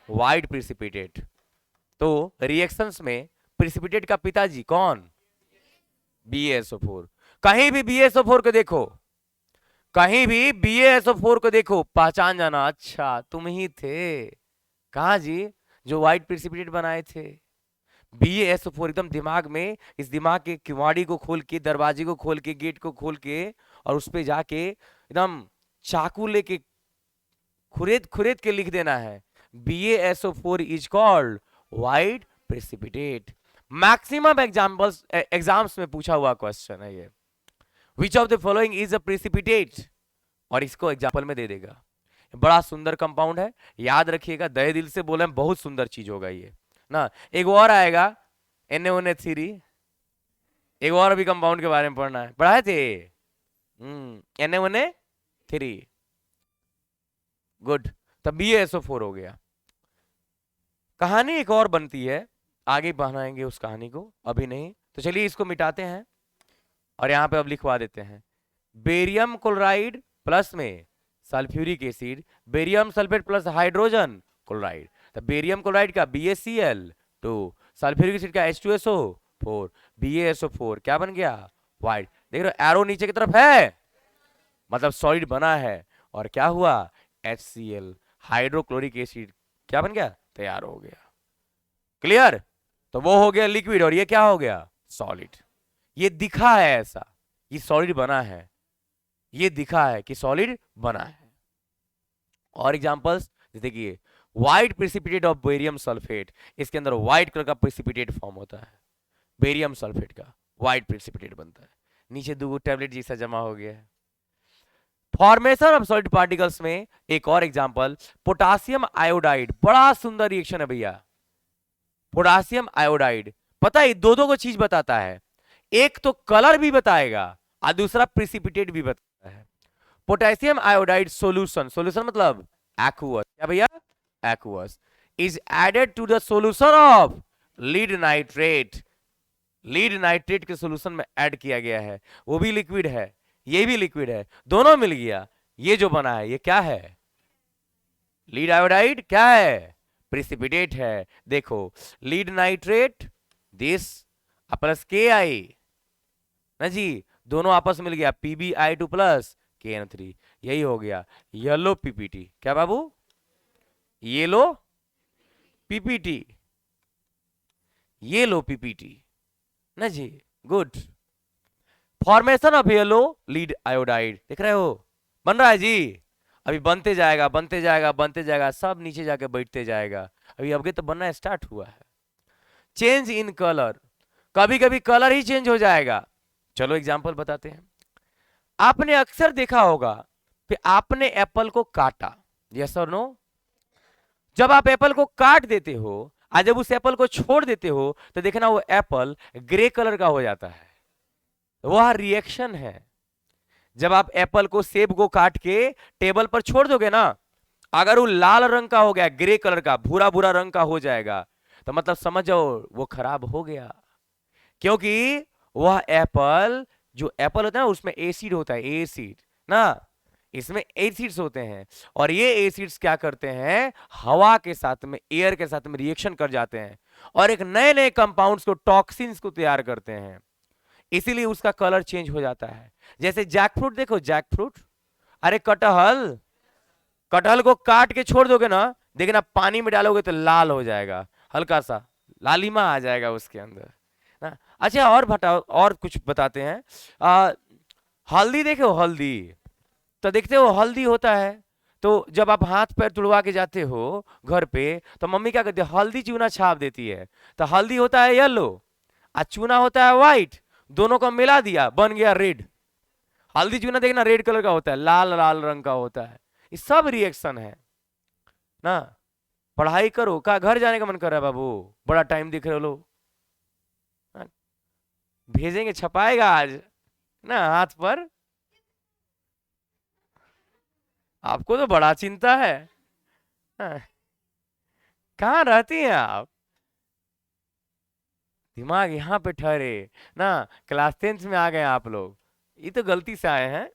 White precipitate. तो रिएक्शंस में प्रेसिपिटेट का पिताजी कौन? BaSO4। कहीं भी BaSO4 को देखो, कहीं भी BaSO4 को देखो, पहचान जाना, अच्छा तुम ही थे। कहा जी? जो व्हाइट प्रेसिपिटेट बनाए थे। BaSO4 एकदम दिमाग में, इस दिमाग के किवाड़ी को खोल के, दरवाजे को खोल के, गेट को खोल के, और उस पे जाके एकदम चाकू लेके खुरेद खुरेद के लिख देना है, BaSO4 is called white precipitate. Maximum exams में पूछा हुआ क्वेश्चन है ये, which of the following is a precipitate, और इसको एग्जाम्पल में दे देगा। बड़ा सुंदर कंपाउंड है, याद रखिएगा, दहे दिल से बोले, बहुत सुंदर चीज होगा ये ना। एक और आएगा NaONH3, एक और अभी कंपाउंड के बारे में पढ़ना है, पढ़ाए थे NaONH3, गुड। तब BaSO4 हो गया। कहानी एक और बनती है, आगे बढ़ाएंगे उस कहानी को, अभी नहीं। तो चलिए इसको मिटाते हैं और यहां पे अब लिखवा देते हैं, बेरियम क्लोराइड प्लस में sulphuric acid, barium sulphate plus hydrogen chloride. तो बेरियम क्लोराइड का BaCl2, सल्फ्यूरिक एसिड का H2SO4, BaSO4 क्या बन गया? व्हाइट। देख रहे हो एरो नीचे की तरफ है, मतलब सॉलिड बना है। और क्या हुआ? HCl, हाइड्रोक्लोरिक एसिड क्या बन गया? तैयार हो गया। क्लियर? तो वो हो गया लिक्विड, और ये क्या हो गया? सॉलिड। ये दिखा है ऐसा, ये सॉलिड बना है, ये दिखा है कि सॉलिड बना है। और एग्जांपल्स जैसे कि white precipitate of barium sulphate, इसके अंदर व्हाइट कलर का प्रेसिपिटेट फॉर्म होता है, बेरियम सल्फेट का व्हाइट प्रेसिपिटेट बनता है। नीचे दो टैबलेट जैसा जमा हो गया है। फॉर्मेशन ऑफ सॉलिड पार्टिकल्स में एक और एग्जांपल, पोटासियम आयोडाइड, बड़ा सुंदर रिएक्शन है भैया। पोटासियम आयोडाइड, पता है दो दो को चीज बताता है, एक तो कलर भी बताएगा और दूसरा प्रेसिपिटेट भी बताता है। पोटेशियम आयोडाइड सोल्यूशन, सोल्यूशन मतलब एक्वस, क्या भैया? Aqueous, is added to the solution of lead nitrate, lead nitrate के सोल्यूशन में ऐड किया गया है, वो भी लिक्विड है, ये भी लिक्विड है, दोनों मिल गया, ये जो बना है ये क्या है? लीड आयोडाइड क्या है? प्रेसिपिटेट है। देखो lead nitrate this plus KI ना जी, दोनों आपस में मिल गया, PbI2 प्लस KN3, यही हो गया येलो PPT। क्या बाबू? येलो PPT, येलो PPT ना जी, good. Formation of yellow lead iodide, देख रहे हो बन रहा है जी, अभी बनते जाएगा बनते जाएगा बनते जाएगा, सब नीचे जाके बैठते जाएगा, अभी अभी तो बनना स्टार्ट हुआ है। चेंज इन कलर, कभी कभी कलर ही चेंज हो जाएगा। चलो एग्जांपल बताते हैं। आपने अक्सर देखा होगा कि आपने एप्पल को काटा, यस और नो? जब आप एप्पल को काट देते हो और जब उस एप्पल को छोड़ देते हो तो देखना वो एप्पल ग्रे कलर का हो जाता है, वह रिएक्शन है। जब आप एप्पल को, सेब को काट के टेबल पर छोड़ दोगे ना, अगर वो लाल रंग का हो गया, ग्रे कलर का, भूरा भूरा रंग का हो जाएगा, तो मतलब समझ जाओ वो खराब हो गया, क्योंकि वह एप्पल, जो एप्पल होता है ना उसमें एसिड होता है, एसिड ना, इसमें एसिड्स होते हैं और ये एसिड्स क्या करते हैं, हवा के साथ में, एयर के साथ में रिएक्शन कर जाते हैं और एक नए नए कंपाउंड्स को, टॉक्सिन्स को तैयार करते हैं, इसीलिए उसका कलर चेंज हो जाता है। जैसे जैकफ्रूट देखो, जैकफ्रूट, अरे कटहल, कटहल को काट के छोड़ दोगे ना, देखना पानी में डालोगे तो लाल हो जाएगा, हल्का सा लालिमा आ जाएगा उसके अंदर ना। अच्छा और बताओ, और कुछ बताते हैं। हल्दी देखो, हल्दी तो देखते हो, हल्दी होता है तो जब आप हाथ पैर तुड़वा के जाते हो घर पे तो मम्मी क्या करती है, हल्दी चूना छाप देती है। तो हल्दी होता है येलो और चूना होता है व्हाइट, दोनों को मिला दिया बन गया रेड। हल्दी चूना देखना रेड कलर का होता है, लाल लाल रंग का होता है। ये सब रिएक्शन है ना। पढ़ाई करो, का घर जाने का मन कर रहा है बाबू, बड़ा टाइम दिख रहे हो लोग, भेजेंगे, छपाएगा आज ना हाथ पर। आपको तो बड़ा चिंता है, हाँ। कहाँ रहती हैं आप, दिमाग यहाँ पे ठहरे ना। क्लास 10th में आ गए आप लोग, ये तो गलती से आए हैं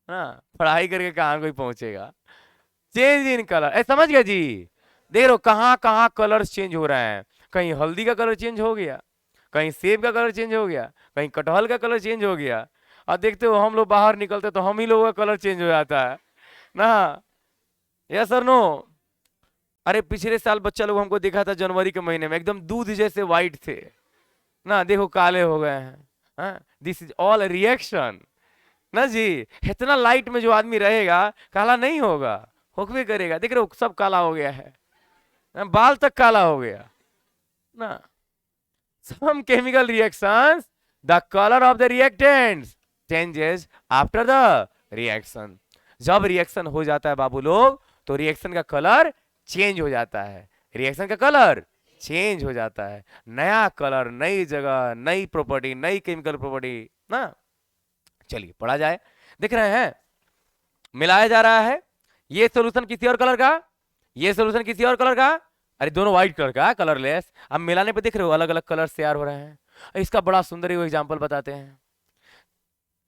ना। पढ़ाई करके कहाँ कोई पहुंचेगा। चेंज इन कलर, ए समझ गया जी। देख रहे हो कहाँ कहाँ कलर्स चेंज हो रहे हैं, कहीं हल्दी का कलर चेंज हो गया, कहीं सेब का कलर चेंज हो गया, कहीं कटहल का कलर चेंज हो गया। और देखते हो हम लोग बाहर निकलते तो हम ही लोगों का कलर चेंज हो जाता है ना। Yes sir no. अरे पिछले साल बच्चा लोग हमको देखा था जनवरी के महीने में, एकदम दूध जैसे व्हाइट थे ना, देखो काले हो गए हैं। दिस इज ऑल रिएक्शन ना जी। इतना लाइट में जो आदमी रहेगा काला नहीं होगा, होकवे करेगा। देख रहे हो सब काला हो गया है, बाल तक काला हो गया ना। some chemical reactions, the color of the reactants changes after the reaction। जब रिएक्शन हो जाता है बाबू लोग तो रिएक्शन का कलर चेंज हो जाता है, रिएक्शन का कलर चेंज हो जाता है, नया कलर, नई जगह, नई प्रॉपर्टी, नई केमिकल प्रॉपर्टी ना। चलिए पढ़ा जाए। देख रहे हैं मिलाया जा रहा है, ये सॉल्यूशन किसी और कलर का, ये सॉल्यूशन किसी और कलर का, अरे दोनों व्हाइट कलर का, कलरलेस। अब मिलाने पे देख रहे हो अलग अलग कलर तैयार हो रहे हैं। इसका बड़ा सुंदर एग्जांपल बताते हैं।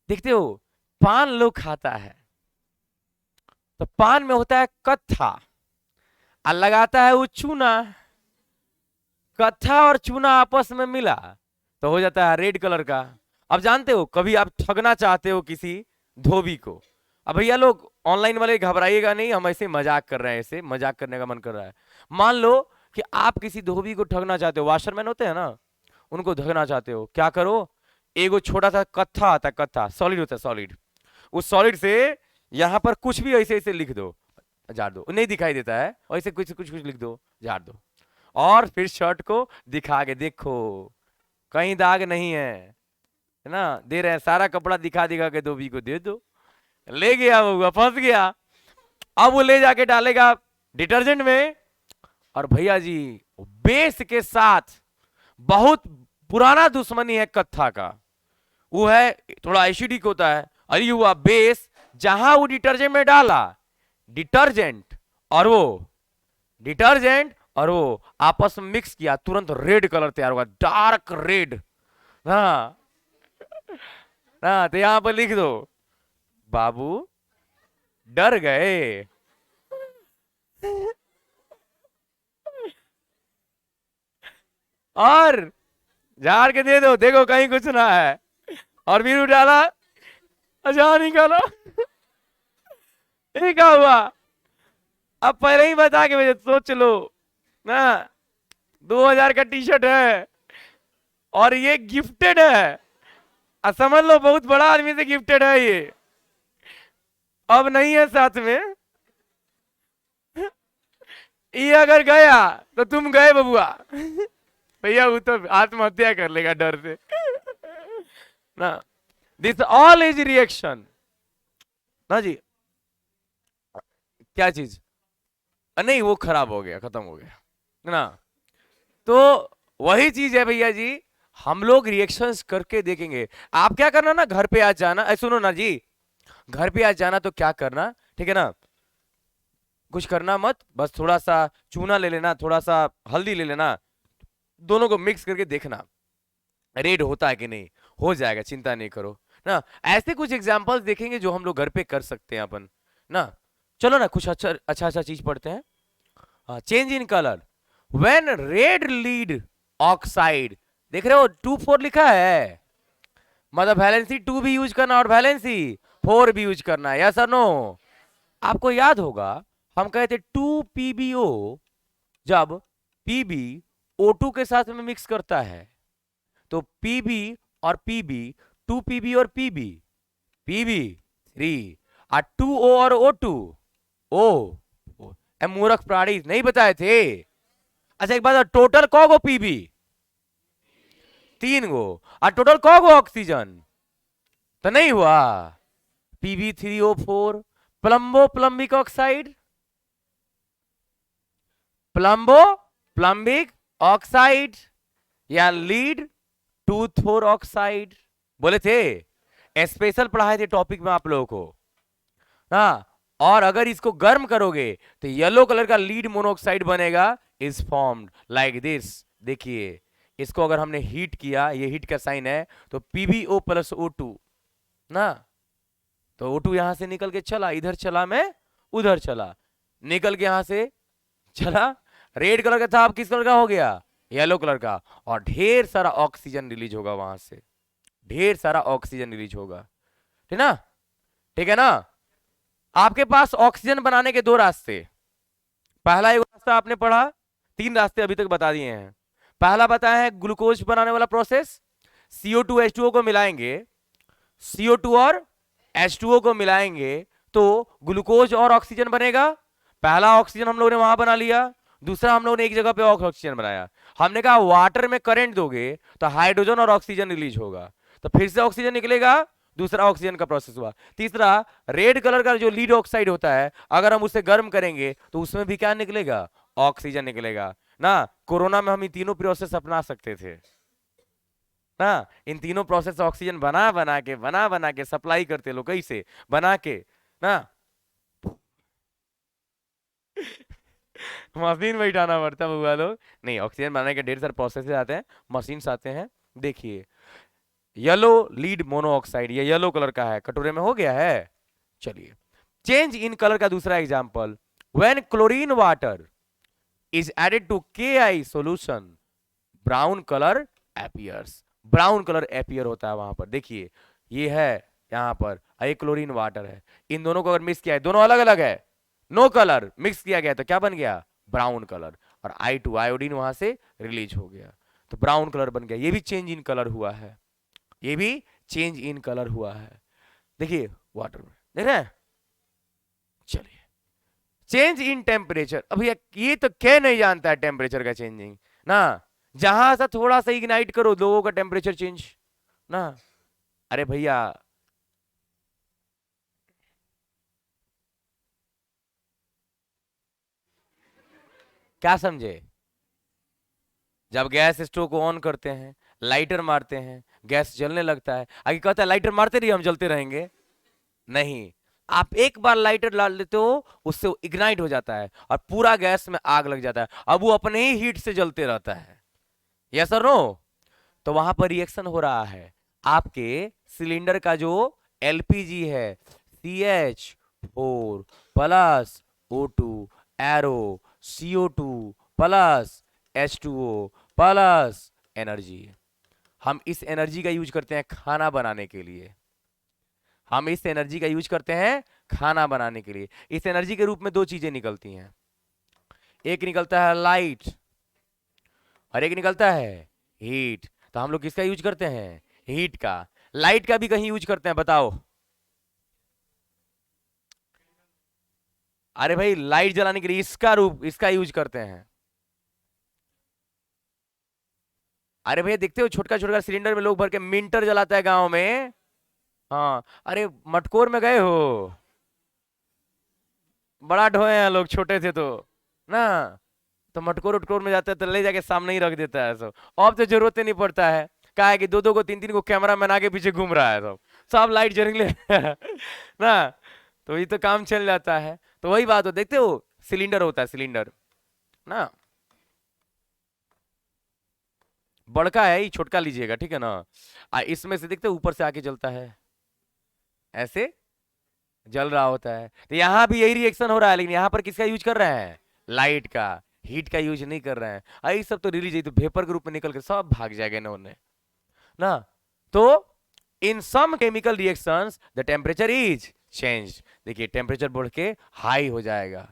देखते हो पान लोग खाता है तो पान में होता है कत्था और लगाता है वो चूना, कत्था और चूना आपस में मिला तो हो जाता है रेड कलर का। अब जानते हो कभी आप ठगना चाहते हो किसी धोबी को, अब भैया लोग ऑनलाइन वाले घबराइएगा नहीं, हम ऐसे मजाक कर रहे हैं, ऐसे मजाक करने का मन कर रहा है। मान लो कि आप किसी धोबी को ठगना चाहते हो, वाशरमैन होते हैं ना, उनको ठगना चाहते हो, क्या करो, एगो छोटा सा कत्था आता है, कत्था सॉलिड होता है, सॉलिड, उस सॉलिड से यहां पर कुछ भी ऐसे ऐसे लिख दो, झाड़ दो, नहीं दिखाई देता है, ऐसे कुछ कुछ कुछ लिख दो, झाड़ दो, और फिर शर्ट को दिखा के देखो कहीं दाग नहीं है ना, दे रहे हैं सारा कपड़ा दिखा दिखा के धोबी को दे दो, ले गया वो, फंस गया। अब वो ले जाके डालेगा डिटर्जेंट में, और भैया जी बेस के साथ बहुत पुराना दुश्मनी है कत्था का, वो है थोड़ा एसिडिक होता है, अरे हुआ बेस, जहां वो डिटर्जेंट में डाला, डिटर्जेंट और वो आपस में मिक्स किया, तुरंत रेड कलर तैयार हुआ, डार्क रेड। हाँ हाँ, तो यहां पर लिख दो बाबू डर गए। और झाड़ के दे दो, देखो कहीं कुछ ना है, और फिर डाला, अच्छा निकाला, ये क्या हुआ। अब पहले ही बता के मुझे सोच लो ना, 2000 का टी शर्ट है और ये गिफ्टेड है, समझ लो बहुत बड़ा आदमी से गिफ्टेड है ये, अब नहीं है साथ में, ये अगर गया तो तुम गए बबुआ, भैया वो तो आत्महत्या कर लेगा डर से ना। दिस ऑल इज रिएक्शन ना जी। क्या चीज, नहीं वो खराब हो गया, खत्म हो गया ना। तो वही चीज है भैया जी, हम लोग रिएक्शंस करके देखेंगे। आप क्या करना ना, घर पे आज जाना, सुनो ना जी, घर पे आज जाना तो क्या करना, ठीक है ना, कुछ करना मत, बस थोड़ा सा चूना ले लेना, थोड़ा सा हल्दी ले लेना, दोनों को मिक्स करके देखना रेड होता है कि नहीं, हो जाएगा, चिंता नहीं करो, ना। ऐसे कुछ एग्जांपल्स देखेंगे जो हम लोग घर पे कर सकते हैं अपन ना। चलो ना कुछ अच्छा अच्छा अच्छा चीज पढ़ते हैं। हाँ, change in colour when red lead oxide, देख रहे हो 2 4 लिखा है, मतलब वैलेंसी 2 भी यूज करना और वैलेंसी 4 भी यूज करना है, यस और नो। आपको याद होगा हम कहे थे 2 PbO, जब Pb O2 के साथ में मिक्स करता है तो Pb और Pb, 2 Pb और Pb 3 और 2O और O2 ओ, मूर्ख प्राणी नहीं बताए थे। अच्छा एक बात, टोटल कौगो Pb 3 गो, और टोटल कौगो ऑक्सीजन तो नहीं हुआ Pb3O4, प्लम्बो प्लम्बिक ऑक्साइड, प्लम्बो प्लम्बिक ऑक्साइड या लीड टूथ फोर ऑक्साइड, बोले थे, स्पेशल पढ़ाए थे टॉपिक में आप लोगों को। हाँ, और अगर इसको गर्म करोगे तो येलो कलर का लीड मोनोऑक्साइड बनेगा, इज फॉर्म्ड लाइक दिस। देखिए इसको अगर हमने हीट किया, ये हीट का साइन है, तो PbO प्लस O2 ना, तो O2 यहां से निकल के चला, इधर चला, मैं उधर चला, निकल के यहां से चला, रेड कलर का था, अब किस कलर का हो गया, येलो कलर का, और ढेर सारा ऑक्सीजन रिलीज होगा वहां से, ढेर सारा ऑक्सीजन रिलीज होगा, ठीक ना, ठीक है ना। आपके पास ऑक्सीजन बनाने के 2 रास्ते, पहला एक रास्ता आपने पढ़ा, 3 रास्ते अभी तक बता दिए हैं। पहला बताया है ग्लूकोज बनाने वाला प्रोसेस, CO2 H2O को मिलाएंगे, CO2 और H2O को मिलाएंगे तो ग्लूकोज और ऑक्सीजन बनेगा। पहला ऑक्सीजन हम लोगों ने वहां बना लिया, दूसरा हम लोगों ने एक जगह पे ऑक्सीजन बनाया। हमने कहा वाटर में करंट दोगे तो हाइड्रोजन और ऑक्सीजन रिलीज होगा, तो फिर से ऑक्सीजन निकलेगा, दूसरा ऑक्सीजन का प्रोसेस हुआ। तीसरा, रेड कलर का जो लीड ऑक्साइड होता है, अगर हम उसे गर्म करेंगे तो उसमें भी क्या निकलेगा, ऑक्सीजन निकलेगा ना। कोरोना में हम इन तीनों प्रोसेस अपना सकते थे ना, इन तीनों प्रोसेस ऑक्सीजन बना के सप्लाई करते लोग, कैसे बना के ना, मशीन बैठाना पड़ता है बुआ लोग, नहीं ऑक्सीजन बनाने के ढेर सारे प्रोसेस आते हैं, मशीन आते हैं। देखिए येलो लीड मोनोऑक्साइड, ये येलो कलर का है, कटोरे में हो गया है। चलिए चेंज इन कलर का दूसरा example, when chlorine water is added to KI solution, brown colour appears, brown colour appear होता है वहां पर। देखिए ये है यहां पर, ये क्लोरीन वाटर है, इन दोनों को अगर मिक्स किया है, दोनों अलग अलग है, नो कलर, मिक्स किया गया तो क्या बन गया, ब्राउन कलर, और I2 आयोडीन वहां से रिलीज हो गया तो ब्राउन कलर बन गया। ये भी चेंज इन कलर हुआ है, ये भी चेंज इन कलर हुआ है। देखिए वाटर में देख रहे हैं। चलिए चेंज इन टेम्परेचर, अब ये तो क्या नहीं जानता है टेम्परेचर का चेंजिंग ना, जहां सा थोड़ा सा इग्नाइट करो लोगों का टेम्परेचर चेंज ना। अरे भैया क्या समझे, जब गैस स्टोव को ऑन करते हैं, लाइटर मारते हैं, गैस जलने लगता है, आगे कहता है लाइटर मारते रहिए हम जलते रहेंगे, नहीं, आप एक बार लाइटर डाल देते हो, उससे इग्नाइट हो जाता है और पूरा गैस में आग लग जाता है, अब वो अपने ही हीट से जलते रहता है, यस और नो। तो वहां पर रिएक्शन हो रहा है, आपके सिलेंडर का जो LPG है, CH4 plus O2 arrow CO2 plus H2O plus energy, हम इस एनर्जी का यूज करते हैं खाना बनाने के लिए, हम इस एनर्जी का यूज करते हैं खाना बनाने के लिए। इस एनर्जी के रूप में 2 चीजें निकलती हैं, एक निकलता है लाइट और एक निकलता है हीट। तो हम लोग किसका यूज करते हैं, हीट का। लाइट का भी कहीं यूज करते हैं बताओ, अरे भाई लाइट जलाने के लिए इसका यूज करते हैं। अरे भैया देखते हो छोटका छोटका सिलेंडर में लोग भर के मिंटर जलाता है गांव में, हाँ अरे मटकोर में गए हो, बड़ा ढोए हैं लोग, छोटे थे तो ना, तो मटकोर उटकोर में जाता है तो ले जाके सामने ही रख देता है सब, अब तो जरूरत ही नहीं पड़ता है, क्या है कि 2 2 को 3 3 को कैमरा मैन आगे पीछे घूम रहा है, सब सब लाइट जलेंगे ना, तो ये तो काम चल जाता है। तो वही बात हो, देखते हो सिलेंडर होता है, सिलेंडर ना, बड़का है, ये छोटका लीजिएगा ठीक है ना, इसमें से देखते हो ऊपर से आके जलता है, ऐसे जल रहा होता है। तो यहां भी यही रिएक्शन हो रहा है, लेकिन यहां पर किसका यूज कर रहे हैं? लाइट का, हीट का यूज नहीं कर रहे हैं। ये सब तो रिलीज, तो वेपर के रूप में निकल के सब भाग जाएगा इन्होंने ना। तो in some chemical reactions the temperature is change. देखिए टेम्परेचर बढ़ के हाई हो जाएगा।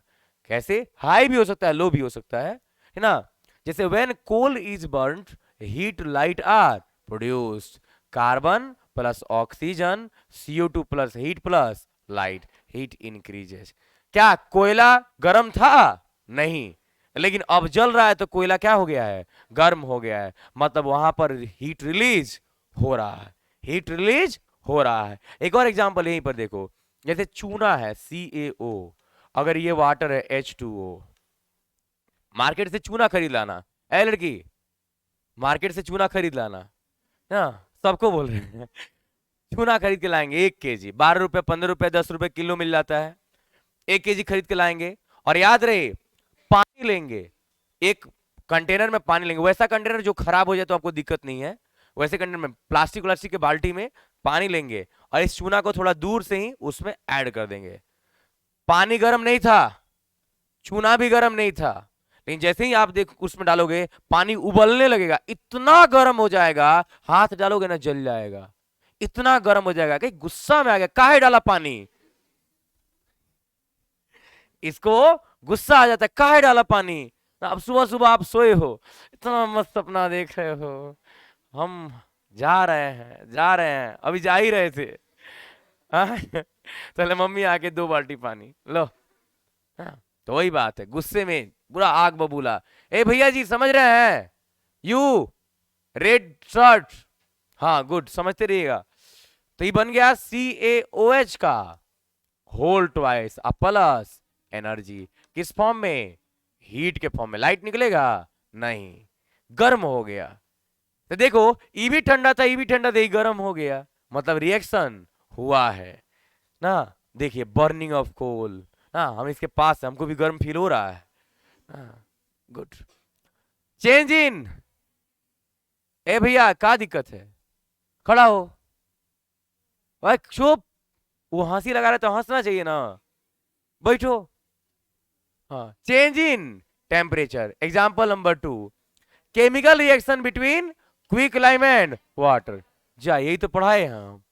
कैसे? हाई भी हो सकता है, लो भी हो सकता है ना। जैसे when coal is burned heat light are produced, carbon plus oxygen, CO2 plus heat plus light, heat increases. क्या कोयला गर्म था? नहीं, लेकिन अब जल रहा है तो कोयला क्या हो गया है? गर्म हो गया है। मतलब वहां पर हीट रिलीज हो रहा है, हीट रिलीज हो रहा है। एक और एग्जांपल यहीं पर देखो, जैसे चूना है CaO, अगर ये वाटर है H2O, मार्केट से चूना खरीद लाना। ए लड़की, मार्केट से चूना खरीद लाना ना, सबको बोल रहे हैं चूना खरीद के लाएंगे 1 kg, 12 रुपए 15 रुपए 10 रुपए किलो मिल जाता है। 1 kg खरीद के लाएंगे, और याद रहे पानी लेंगे, एक कंटेनर में पानी लेंगे। वैसा कंटेनर जो खराब हो जाए तो आपको दिक्कत नहीं है, वैसे कंटेनर में प्लास्टिक व्लास्टिक के बाल्टी में पानी लेंगे, और इस चूना को थोड़ा दूर से ही उसमें ऐड कर देंगे। पानी गर्म नहीं था, चूना भी गर्म नहीं था, लेकिन जैसे ही आप देख उसमें डालोगे पानी उबलने लगेगा, इतना गर्म हो जाएगा, हाथ डालोगे ना जल जाएगा, इतना गर्म हो जाएगा कि गुस्सा में आ गया, काहे डाला पानी। इसको गुस्सा आ जाता है, काहे डाला पानी। अब सुबह सुबह आप सोए हो, इतना मस्त सपना देख रहे हो, हम जा रहे हैं जा रहे हैं, अभी जा ही रहे थे। हाँ? चले मम्मी आके 2 बाल्टी पानी लो। हाँ, तो वही बात है, गुस्से में पूरा आग बबूला। ए भैया जी समझ रहे हैं? यू रेड शर्ट, हाँ गुड, समझते रहिएगा। तो ये बन गया CaOH का whole twice a plus energy, किस फॉर्म में? हीट के फॉर्म में। लाइट निकलेगा नहीं, गर्म हो गया। तो देखो ई भी ठंडा था, ई भी ठंडा था, गर्म हो गया, मतलब रिएक्शन हुआ है ना। देखिए बर्निंग ऑफ कोल ना, हम इसके पास हैं, हमको भी गर्म फील हो रहा है। गुड। चेंज इन, ए भैया क्या दिक्कत है? खड़ा हो भाई, चुप। वो हंसी लगा रहे तो हंसना चाहिए ना, बैठो। हाँ, change in temperature, example number 2, chemical reaction between quicklime and water. जा यही तो पढ़ाए हैं हम,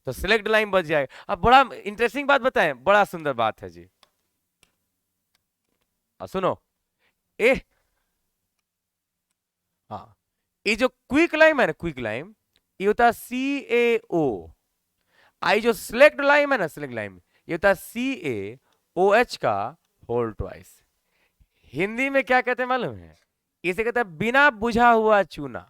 तो सिलेक्ट लाइन बच जाएगा। अब बड़ा इंटरेस्टिंग बात बताएं, बड़ा सुंदर बात है जी। सुनो, ए हाँ, ये जो क्विक लाइम है ना, क्विक लाइम, ये होता है CaO। आई जो सिलेक्ट लाइम है ना, सिलेक्ट लाइम, ये होता है CaOH का होल ट्वाइस। हिंदी में क्या कहते हैं मालूम है? इसे कहते हैं बिना बुझा हुआ चूना।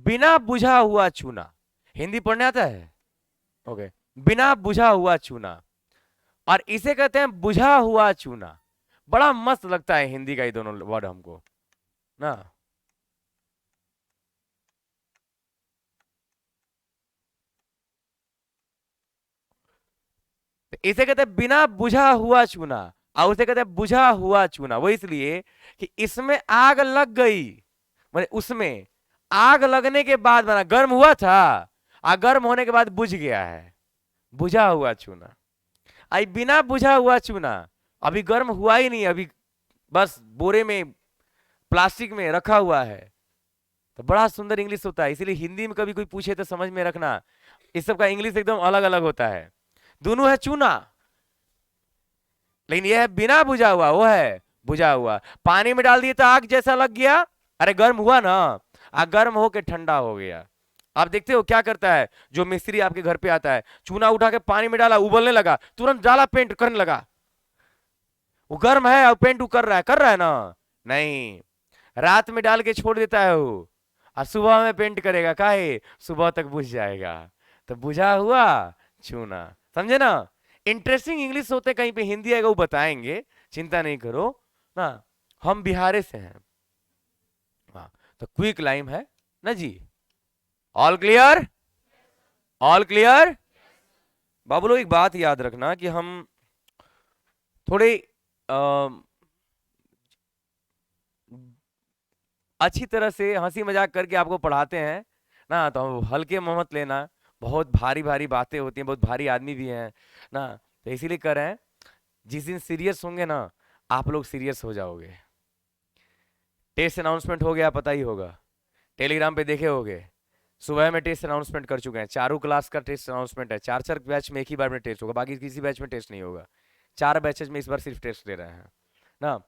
बिना बुझा हुआ चूना, हिंदी पढ़ने आता है? ओके, बिना बुझा हुआ चूना, और इसे कहते हैं बुझा हुआ चूना। बड़ा मस्त लगता है हिंदी का ये दोनों वर्ड हमको ना। तो इसे कहते हैं बिना बुझा हुआ चूना, और उसे कहते हैं बुझा हुआ चूना। वो इसलिए कि इसमें आग लग गई, मतलब उसमें आग लगने के बाद बना, गर्म हुआ था, गर्म होने के बाद बुझ गया है, बुझा हुआ चूना। आई बिना बुझा हुआ चूना, अभी गर्म हुआ ही नहीं, अभी बस बोरे में प्लास्टिक में रखा हुआ है। तो बड़ा सुंदर इंग्लिश होता है, इसीलिए हिंदी में कभी कोई पूछे तो समझ में रखना, इस सब का इंग्लिश एकदम अलग अलग होता है। दोनों है चूना, लेकिन यह है बिना बुझा हुआ, वो है बुझा हुआ। पानी में डाल दिए तो आग जैसा लग गया, अरे गर्म हुआ ना, गर्म होके ठंडा हो गया। आप देखते हो क्या करता है जो मिस्त्री आपके घर पे आता है, चूना उठा के पानी में डाला, उबलने लगा, तुरंत डाला, पेंट करने लगा। वो गर्म है और पेंट कर रहा है ना, नहीं, रात में डाल के छोड़ देता है वो, और सुबह में पेंट करेगा, काहे? सुबह तक बुझ जाएगा। तो बुझा हुआ चूना, समझे ना। इंटरेस्टिंग इंग्लिश होते, कहीं पे हिंदी आएगा वो बताएंगे, चिंता नहीं करो ना। हम बिहारे से हैं, हाँ, तो क्विक लाइम है ना जी। All clear? All clear? बाबू लोग एक बात याद रखना कि हम थोड़े अच्छी तरह से हंसी मजाक करके आपको पढ़ाते हैं ना, तो हल्के में मत लेना। बहुत भारी भारी बातें होती हैं, बहुत भारी आदमी भी हैं ना, तो इसीलिए कर रहे हैं। जिस दिन सीरियस होंगे ना, आप लोग सीरियस हो जाओगे। टेस्ट अनाउंसमेंट हो गया, पता ही होगा, टेलीग्राम पे देखे होगे। सुबह में टेस्ट अनाउंसमेंट कर चुके हैं, चारों क्लास का टेस्ट अनाउंसमेंट है। चार चार बैच में एक ही बार में टेस्ट होगा, बाकी किसी बैच में टेस्ट नहीं होगा। चार बैचेज में इस बार सिर्फ टेस्ट ले रहे हैं ना।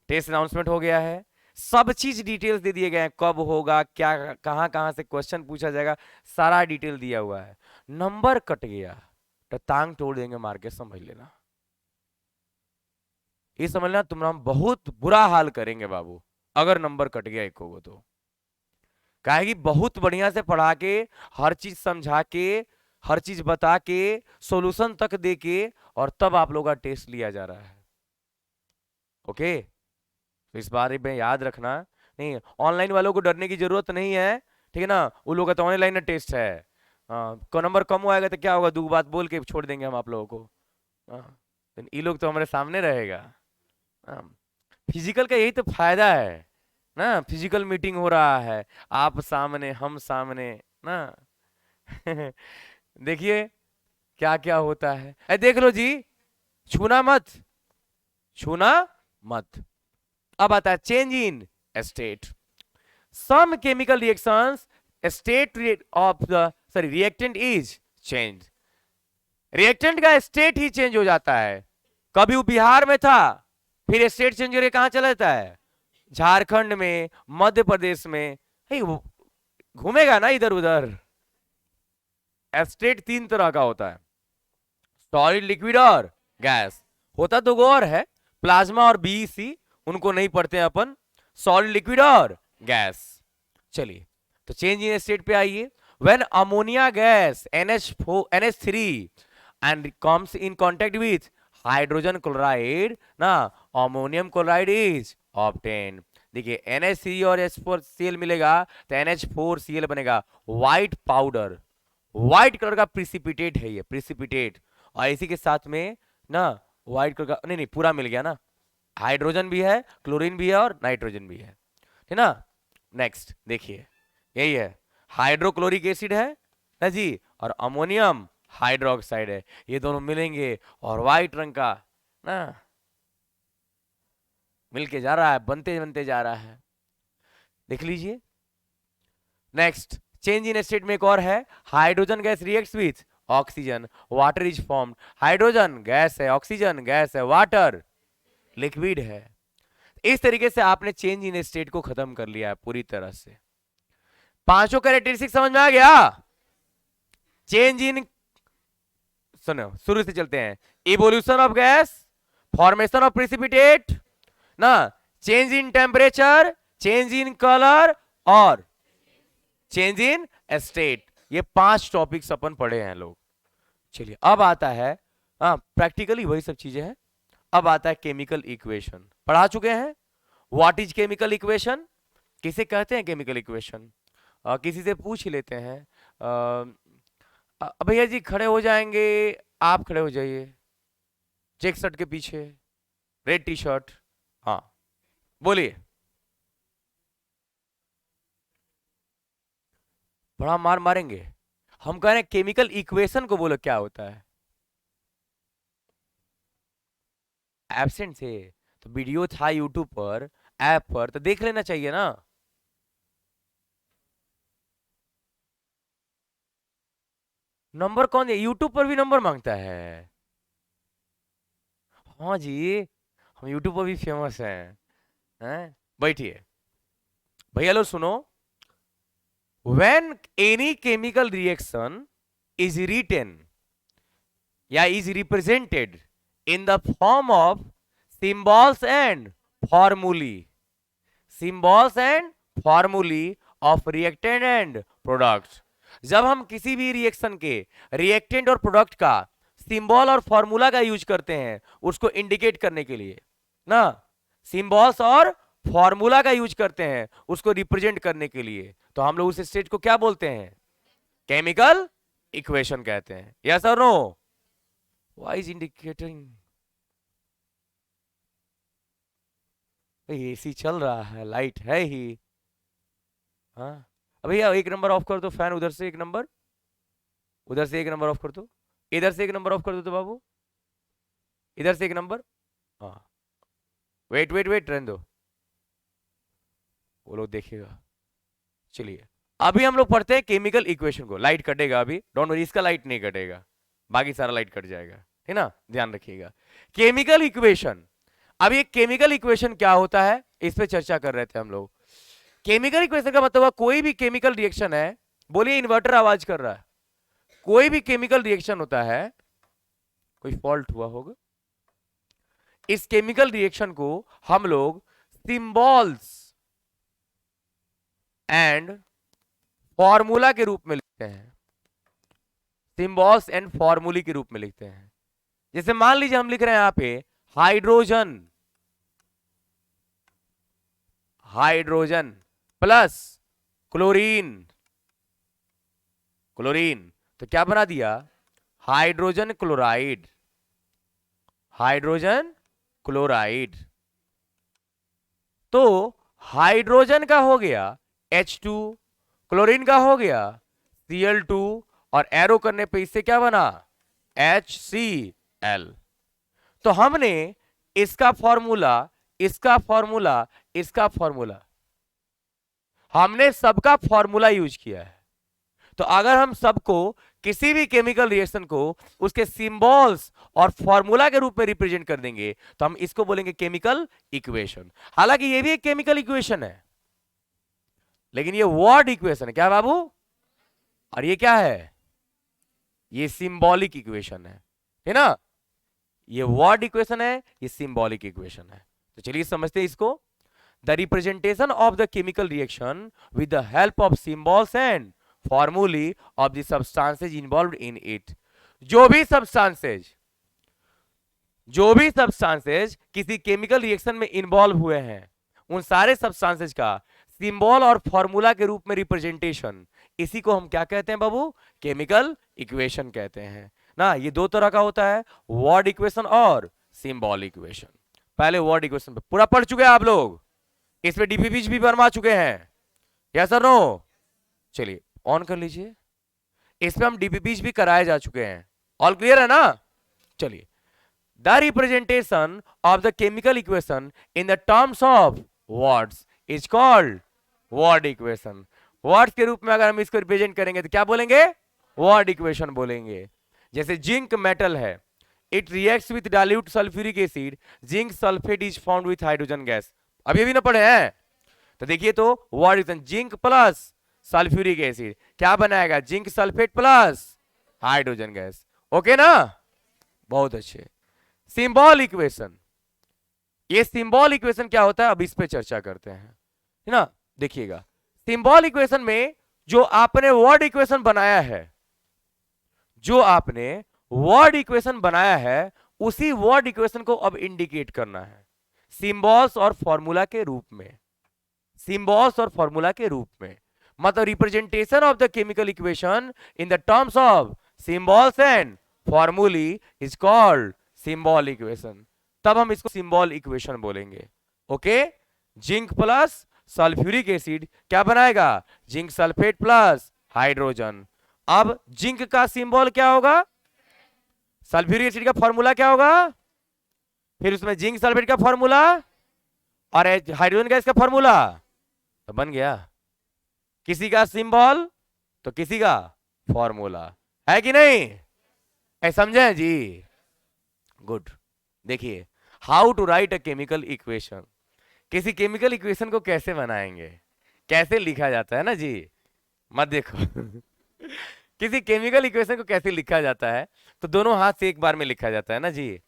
टेस्ट अनाउंसमेंट हो गया है, सब चीज डिटेल्स दे दिए गए हैं, कब होगा, क्या कहाँ कहाँ से क्वेश्चन पूछा जाएगा, सारा डिटेल दिया हुआ है। नंबर कट गया तो टांग तोड़ देंगे मार के, समझ लेना। ये समझना, तुम हम बहुत बुरा हाल करेंगे बाबू अगर नंबर कट गया एक को तो। कहेगी बहुत बढ़िया से पढ़ा के, हर चीज समझा के, हर चीज बता के, सॉल्यूशन तक दे के, और तब आप लोग का टेस्ट लिया जा रहा है। ओके, तो इस बारे में याद रखना। नहीं, ऑनलाइन वालों को डरने की जरूरत नहीं है, ठीक है ना। उन लोगों का तो ऑनलाइन टेस्ट है। हाँ, को नंबर कम आएगा तो क्या होगा, दो बात बोल के छोड़ देंगे हम आप लोगों को। हाँ, ये लोग तो हमारे सामने रहेगा। हाँ, फिजिकल का यही तो फायदा है ना, फिजिकल मीटिंग हो रहा है, आप सामने हम सामने ना। देखिए क्या क्या होता है, देख लो जी, छूना मत, छूना मत। अब आता है change in state. Some chemical reactions state of the sorry reactant is change. Reactant का स्टेट ही चेंज हो जाता है। कभी वो बिहार में था, फिर स्टेट चेंज करके कहां चला जाता है, झारखंड में, मध्य प्रदेश में। वो घूमेगा ना इधर उधर। स्टेट तीन तरह का होता है, सॉलिड, लिक्विड और गैस। होता तो वो और है, प्लाज्मा और बीईसी, उनको नहीं पढ़ते हैं अपन। सॉलिड, लिक्विड और गैस। चलिए, तो चेंज इन स्टेट पे आइए। When ammonia gas NH3 and comes in contact with hydrogen chloride ना, अमोनियम क्लोराइड इज ऑब्टेन। देखिए NH3 और H4Cl मिलेगा तो NH4Cl बनेगा, व्हाइट पाउडर, व्हाइट कलर का प्रिसिपिटेट है ये, प्रिसिपिटेट। और इसी के साथ में ना व्हाइट कलर का, नहीं नहीं पूरा मिल गया ना, हाइड्रोजन भी है, क्लोरीन भी है और नाइट्रोजन भी है ना। नेक्स्ट देखिए, यही है, हाइड्रोक्लोरिक एसिड है ना जी, और अमोनियम हाइड्रोक्साइड है, ये दोनों मिलेंगे और व्हाइट रंग का ना मिलके जा रहा है, बनते बनते जा रहा है। देख लीजिए। नेक्स्ट, चेंज इन स्टेट में एक और है, hydrogen gas reacts with oxygen, water is formed. Hydrogen gas है, ऑक्सीजन गैस है, वाटर लिक्विड है। इस तरीके से आपने चेंज इन स्टेट को खत्म कर लिया है पूरी तरह से। पांचों कैरेक्टरिस्टिक समझ में आ गया। चेंज इन, सुनो शुरू से चलते हैं। Evolution of gas, formation of precipitate ना, change in temperature, change in colour और चेंज इन स्टेट। ये पांच टॉपिक्स अपन पढ़े हैं लोग। चलिए अब आता है, हाँ प्रैक्टिकली वही सब चीजें हैं। अब आता है केमिकल इक्वेशन, पढ़ा चुके हैं। व्हाट इज केमिकल इक्वेशन, किसे कहते हैं केमिकल इक्वेशन, किसी से पूछ ही लेते हैं। भैया जी खड़े हो जाएंगे, आप खड़े हो जाइए, चेक शर्ट के पीछे, रेड टी शर्ट, हाँ बोलिए। बड़ा मार मारेंगे। हम कह रहे हैं केमिकल इक्वेशन को बोलो क्या होता है। एब्सेंट से तो वीडियो था यूट्यूब पर, ऐप पर, तो देख लेना चाहिए ना। नंबर कौन है, यूट्यूब पर भी नंबर मांगता है। हाँ जी, हम यूट्यूब पर भी फेमस हैं। बैठिए भैया लो, सुनो। when any chemical reaction is written या is represented in the form of symbols and formulae, symbols and formulae of reactant and product। जब हम किसी भी रिएक्शन के रिएक्टेंट और प्रोडक्ट का सिंबल और फॉर्मूला का यूज करते हैं उसको इंडिकेट करने के लिए ना, सिंबल्स और फॉर्मूला का यूज करते हैं उसको रिप्रेजेंट करने के लिए, तो हम लोग उस स्टेट को क्या बोलते हैं, केमिकल इक्वेशन कहते हैं। यस और no, why is indicating, AC चल रहा है, लाइट है ही। हाँ, अब भैया एक नंबर ऑफ कर दो फैन, उधर से एक नंबर, उधर से एक नंबर ऑफ कर दो, इधर से एक नंबर ऑफ कर दो तो बाबू, इधर से एक नंबर। हाँ, वेट वेट वेट, रहने दो, वो लोग देखेगा। चलिए, अभी हम लोग पढ़ते हैं केमिकल इक्वेशन को। लाइट कटेगा अभी, डोंट वरी, इसका लाइट नहीं कटेगा, बाकी सारा लाइट कट जाएगा, है ना, ध्यान रखिएगा। केमिकल इक्वेशन, अब ये केमिकल इक्वेशन क्या होता है, इस पे चर्चा कर रहे थे हम लोग। केमिकल इक्वेशन का मतलब कोई भी केमिकल रिएक्शन है, बोलिए इन्वर्टर आवाज कर रहा है, कोई भी केमिकल रिएक्शन होता है, कोई फॉल्ट हुआ होगा, इस केमिकल रिएक्शन को हम लोग सिंबल्स एंड फॉर्मूला के रूप में लिखते हैं, सिंबल्स एंड फॉर्मूले के रूप में लिखते हैं। जैसे मान लीजिए हम लिख रहे हैं यहां पे hydrogen, hydrogen plus chlorine, chlorine, तो क्या बना दिया, हाइड्रोजन क्लोराइड, हाइड्रोजन क्लोराइड। तो हाइड्रोजन का हो गया H2, क्लोरीन का हो गया Cl2, और एरो करने पे इससे क्या बना, HCl। तो हमने इसका फॉर्मूला, इसका फॉर्मूला, इसका फॉर्मूला, हमने सबका फॉर्मूला यूज किया है। तो अगर हम सबको, किसी भी केमिकल रिएक्शन को उसके सिंबल्स और फॉर्मूला के रूप में रिप्रेजेंट कर देंगे तो हम इसको बोलेंगे केमिकल इक्वेशन। हालांकि ये भी एक केमिकल इक्वेशन है, लेकिन ये वर्ड इक्वेशन है, क्या बाबू, और ये क्या है, ये सिंबॉलिक इक्वेशन है ना, ये वर्ड इक्वेशन है, ये सिंबॉलिक इक्वेशन है। तो चलिए समझते हैं इसको। The representation of the chemical reaction with the help of symbols and formulae of the substances involved in it. जो भी सब्सटेंसेज किसी केमिकल रिएक्शन में इन्वॉल्व हुए हैं, उन सारे सब्सटेंसेज का सिंबल और फॉर्मूला के रूप में रिप्रेजेंटेशन, इसी को हम क्या कहते हैं बाबू, केमिकल इक्वेशन कहते हैं ना। ये दो तरह का होता है, वर्ड इक्वेशन और सिंबल इक्वेशन। पहले वर्ड इक्वेशन पे पूरा पढ़ चुके हैं आप लोग, इसमें डीपीपीज भी बनवा चुके हैं, यस और नो। चलिए ऑन कर लीजिए, इसमें हम डीपीपीज भी कराए जा चुके हैं, ऑल क्लियर है ना। चलिए, the representation of the chemical equation in the terms of words is called word equation. Words के रूप में अगर हम इसको रिप्रेजेंट करेंगे तो क्या बोलेंगे, वर्ड इक्वेशन बोलेंगे। जैसे जिंक मेटल है, it reacts with dilute sulphuric acid, zinc sulphate is found with hydrogen gas. अभी भी ना पढ़े हैं, तो देखिए तो word equation, zinc plus sulphuric acid क्या बनाएगा, zinc sulphate plus hydrogen gas, okay ना, बहुत अच्छे। सिंबल इक्वेशन, ये सिंबल इक्वेशन क्या होता है, अब इस पे चर्चा करते हैं, है ना। देखिएगा, सिंबल इक्वेशन में जो आपने वर्ड इक्वेशन बनाया है, जो आपने वर्ड इक्वेशन बनाया है, उसी वर्ड इक्वेशन को अब इंडिकेट करना है सिंबल्स और फॉर्मूला के रूप में, सिंबल्स और फॉर्मूला के रूप में। मतलब representation of the chemical equation in the terms of symbols and फॉर्मूले इज कॉल्ड सिंबल इक्वेशन। तब हम इसको सिंबल इक्वेशन बोलेंगे, okay. Zinc plus sulphuric acid क्या बनाएगा, जिंक सल्फेट प्लस हाइड्रोजन। अब जिंक का सिंबल क्या होगा, सल्फ्यूरिक एसिड का फॉर्मूला क्या होगा, फिर उसमें जिंक सल्फेट का फॉर्मूला और हाइड्रोजन गैस का फॉर्मूला, तो बन गया किसी का सिंबल तो किसी का फॉर्मूला, है कि नहीं, ऐ समझे जी, गुड। देखिए, how to write a chemical equation, किसी केमिकल इक्वेशन को कैसे बनाएंगे, कैसे लिखा जाता है ना जी, मत देखो किसी केमिकल इक्वेशन को कैसे लिखा जाता है, तो दोनों हाथ से एक बार में लिखा जाता है ना जी।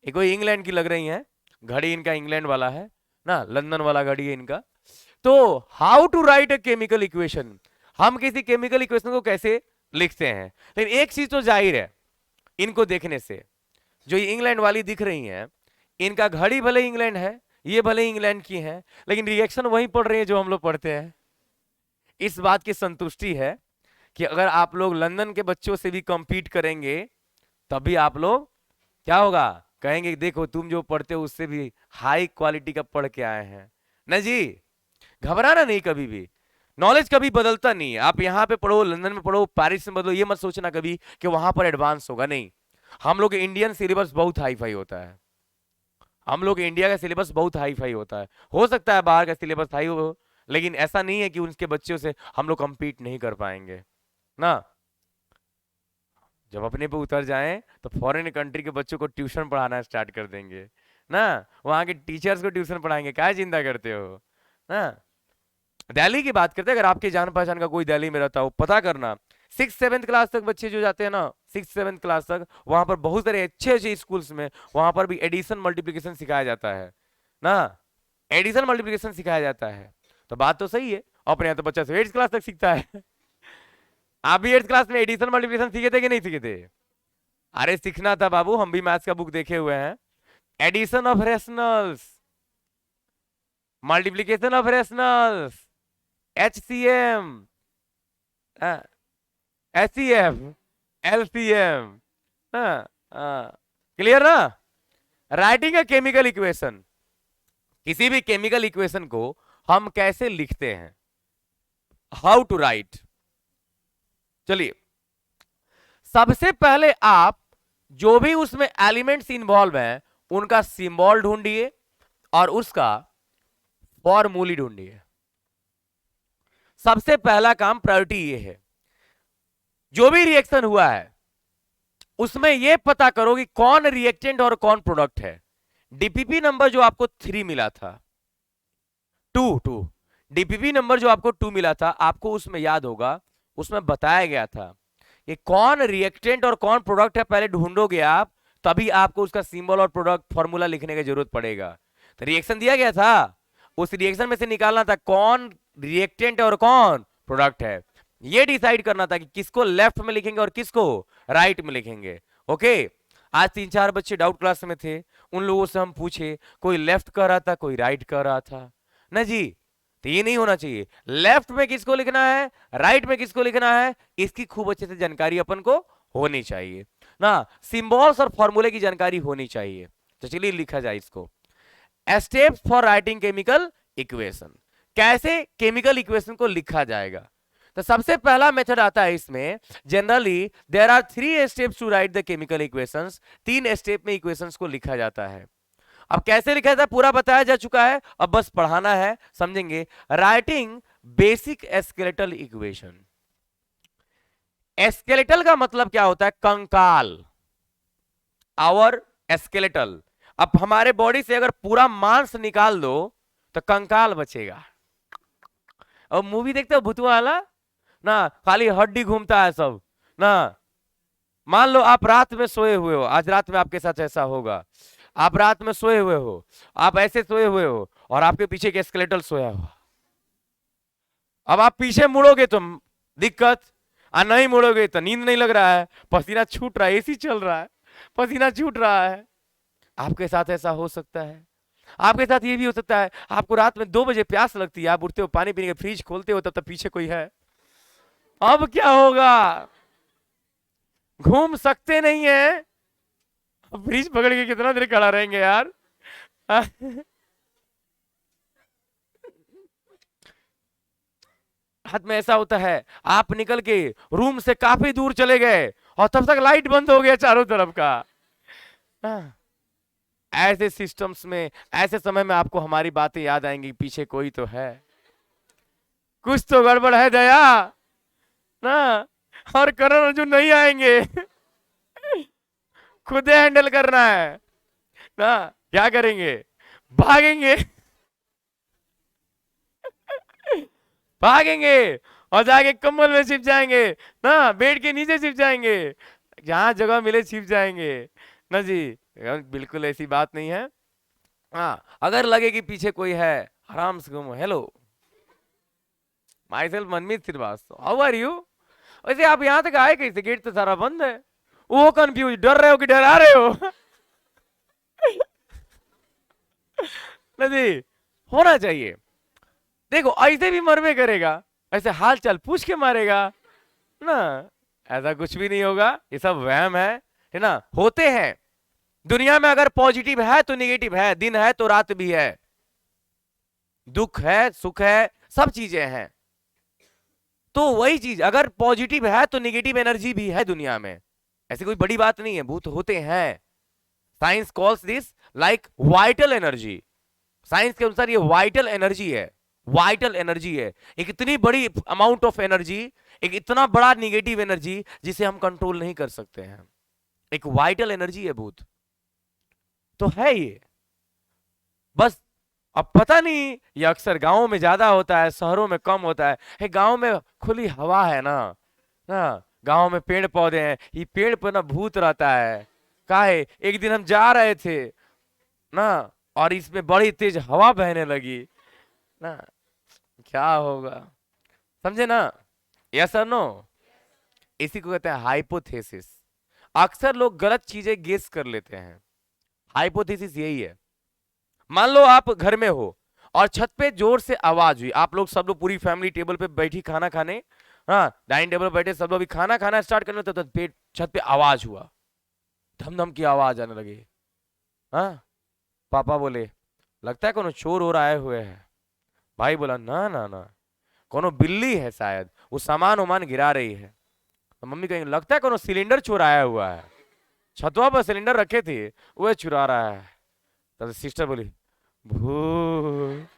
एक कोई इंग्लैंड की लग रही है घड़ी, इनका इंग्लैंड वाला है ना, लंदन वाला घड़ी है इनका। तो how to write a chemical equation, हम किसी केमिकल इक्वेशन को कैसे लिखते हैं। लेकिन एक चीज तो जाहिर है, इनको देखने से, जो ये इंग्लैंड वाली दिख रही हैं, इनका घड़ी भले इंग्लैंड है, ये भले इंग्लैंड की है, लेकिन रिएक्शन वही पढ़ रही है जो हम लोग पढ़ते हैं। इस बात की संतुष्टि है कि अगर आप लोग लंदन के बच्चों से भी compete करेंगे तभी आप लोग क्या होगा, कहेंगे देखो तुम जो पढ़ते हो उससे भी हाई क्वालिटी का पढ़ के आए हैं ना जी। घबराना नहीं कभी भी, नॉलेज कभी बदलता नहीं है। आप यहाँ पे पढ़ो, लंदन में पढ़ो, पेरिस में बदलो, ये मत सोचना कभी कि वहां पर एडवांस होगा, नहीं। हम लोग इंडियन सिलेबस बहुत हाई फाई होता है, हम लोग इंडिया का सिलेबस बहुत हाई फाई होता है। हो सकता है बाहर का सिलेबस हाई हो, लेकिन ऐसा नहीं है कि उनके बच्चों से हम लोग compete नहीं कर पाएंगे ना। जब अपने पे उतर जाएं तो फॉरेन कंट्री के बच्चों को ट्यूशन पढ़ाना स्टार्ट कर देंगे ना, वहां के टीचर्स को ट्यूशन पढ़ाएंगे, क्या चिंता करते हो ना। दिल्ली की बात करते हैं, अगर आपके जान पहचान का कोई दिल्ली में रहता हो, पता करना 6-7 क्लास तक बच्चे जो जाते हैं ना, 6-7 क्लास तक, वहां पर बहुत सारे अच्छे अच्छे स्कूल्स में वहां पर भी एडिशन मल्टीप्लिकेशन सिखाया जाता है ना, एडिशन मल्टीप्लिकेशन सिखाया जाता है। तो बात तो सही है, अपने यहाँ तो बच्चा 8 क्लास तक सीखता है। आप भी 8 क्लास में एडिशन मल्टीप्लिकेशन सीखे थे कि नहीं सीखे थे? अरे सीखना था बाबू, हम भी मैथ्स का बुक देखे हुए हैं। Addition of rationals, multiplication of rationals, HCM, SEF, LCM, clear ना। राइटिंग अ केमिकल इक्वेशन, किसी भी केमिकल इक्वेशन को हम कैसे लिखते हैं, हाउ टू राइट। चलिए, सबसे पहले आप जो भी उसमें एलिमेंट्स इन्वॉल्व हैं उनका सिंबल ढूंढिए और उसका फॉर्मूली ढूंढिए। सबसे पहला काम, प्रायोरिटी ये है, जो भी रिएक्शन हुआ है उसमें यह पता करो कि कौन रिएक्टेंट और कौन प्रोडक्ट है। डीपीपी नंबर जो आपको 3 मिला था, 2 डीपीपी नंबर जो आपको 2 मिला था, आपको उसमें याद होगा, उसमें बताया गया था कि कौन रिएक्टेंट और कौन प्रोडक्ट है, पहले ढूंढोगे आप, तभी आपको उसका सिंबल और प्रोडक्ट फॉर्मूला लिखने की जरूरत पड़ेगा। तो रिएक्शन दिया गया था, उस रिएक्शन में से निकालना था कौन रिएक्टेंट और कौन प्रोडक्ट है, ये डिसाइड करना था कि किसको लेफ्ट में लिखेंगे और किसको राइट में लिखेंगे। ओके, आज 3-4 बच्चे डाउट क्लास में थे, उन लोगों से हम पूछे, कोई लेफ्ट कह रहा था, कोई राइट कह रहा था ना जी। तो ये नहीं होना चाहिए, लेफ्ट में किसको लिखना है, राइट में किसको लिखना है, इसकी खूब अच्छे से जानकारी अपन को होनी चाहिए ना, सिंबल्स और फॉर्मूले की जानकारी होनी चाहिए। तो चलिए लिखा जाए इसको, steps for writing chemical equation, कैसे केमिकल इक्वेशन को लिखा जाएगा। तो सबसे पहला मेथड आता है इसमें, generally there are 3 steps to write the chemical equations, 3 step में इक्वेशंस को लिखा जाता है। अब कैसे लिखा जाता है पूरा बताया जा चुका है, अब बस पढ़ाना है, समझेंगे। Writing basic skeletal equation, skeletal का मतलब क्या होता है, कंकाल, आवर स्केलेटल। अब हमारे बॉडी से अगर पूरा मांस निकाल दो तो कंकाल बचेगा। अब मूवी देखते हो भूतवा वाला ना, खाली हड्डी घूमता है सब ना। मान लो आप रात में सोए हुए हो, आज रात में आपके साथ ऐसा होगा, आप रात में सोए हुए हो, आप ऐसे सोए हुए हो और आपके पीछे एक स्केलेटल सोया हुआ। अब आप पीछे मुड़ोगे तो दिक्कत, और नहीं मुड़ोगे तो नींद नहीं लग रहा है, पसीना छूट रहा है, एसी चल रहा है, पसीना छूट रहा है। आपके साथ ऐसा हो सकता है। आपके साथ ये भी हो सकता है, आपको रात में 2 बजे प्यास लगती है, आप उठते हो पानी पीने के, फ्रिज खोलते हो तब पीछे कोई है। अब क्या होगा, घूम सकते नहीं है, फ्रिज पकड़ के कितना देर खड़ा रहेंगे यार। हाथ में ऐसा होता है, आप निकल के रूम से काफी दूर चले गए और तब तक लाइट बंद हो गया चारों तरफ का। ऐसे सिस्टम्स में, ऐसे समय में आपको हमारी बातें याद आएंगी, पीछे कोई तो है, कुछ तो गड़बड़ है दया ना। और करण अर्जुन नहीं आएंगे, खुद हैंडल करना है ना। क्या करेंगे, भागेंगे, भागेंगे और जाके कंबल में छिप जाएंगे ना, बेड के नीचे छिप जाएंगे, जहां जगह मिले छिप जाएंगे ना जी। बिल्कुल ऐसी बात नहीं है। हाँ, अगर लगे कि पीछे कोई है, आराम से घूमो, hello myself Manmeet Srivastava, how are you. वैसे आप यहां तक आए कैसे, गेट तो सारा बंद है। वो कंफ्यूज, डर रहे हो कि डरा रहे हो। नहीं, होना चाहिए। देखो ऐसे भी मरवे करेगा, ऐसे हाल चाल पूछ के मारेगा ना, ऐसा कुछ भी नहीं होगा, ये सब वहम है ना, होते हैं दुनिया में अगर पॉजिटिव है तो निगेटिव है, दिन है तो रात भी है, दुख है सुख है, सब चीजें हैं। तो वही चीज, अगर पॉजिटिव है तो निगेटिव एनर्जी भी है दुनिया में, ऐसी कोई बड़ी बात नहीं है, भूत होते हैं। Science calls this like vital energy. Science के अनुसार ये वाइटल एनर्जी है, वाइटल एनर्जी है, एक इतनी बड़ी अमाउंट ऑफ एनर्जी, एक इतना बड़ा निगेटिव एनर्जी जिसे हम कंट्रोल नहीं कर सकते हैं, एक वाइटल एनर्जी है भूत। तो है ये, बस अब पता नहीं ये अक्सर गांवों में ज्यादा होता है, शहरों में कम होता है। गांव में खुली हवा है ना, गांव में पेड़ पौधे हैं, ये पेड़ पर ना भूत रहता है। काहे, एक दिन हम जा रहे थे ना, और इसमें बड़ी तेज हवा बहने लगी ना, क्या होगा, समझे ना? यस और नो? इसी को कहते हैं हाइपोथेसिस। अक्सर लोग गलत चीजें गेस कर लेते हैं। हाइपोथेसिस यही है, मान लो आप घर में हो और छत पे जोर से आवाज हुई, आप लोग सब लोग पूरी फैमिली टेबल पे बैठी खाना खाने, हाँ डाइनिंग टेबल पर बैठे सब लोग अभी खाना खाना स्टार्ट करने, तो पेट छत पे आवाज हुआ, धम की आवाज आने लगी। हाँ, पापा बोले लगता है कोनो चोर और आए हुए हैं। भाई बोला ना ना ना, कोनो बिल्ली है शायद, वो सामान वामान गिरा रही है। तो मम्मी कहेंगे लगता है कोनो सिलेंडर चोर आया हुआ है, छतवा पर सिलेंडर रखे थे वो चुरा रहा है। तब सिस्टर बोली भूत।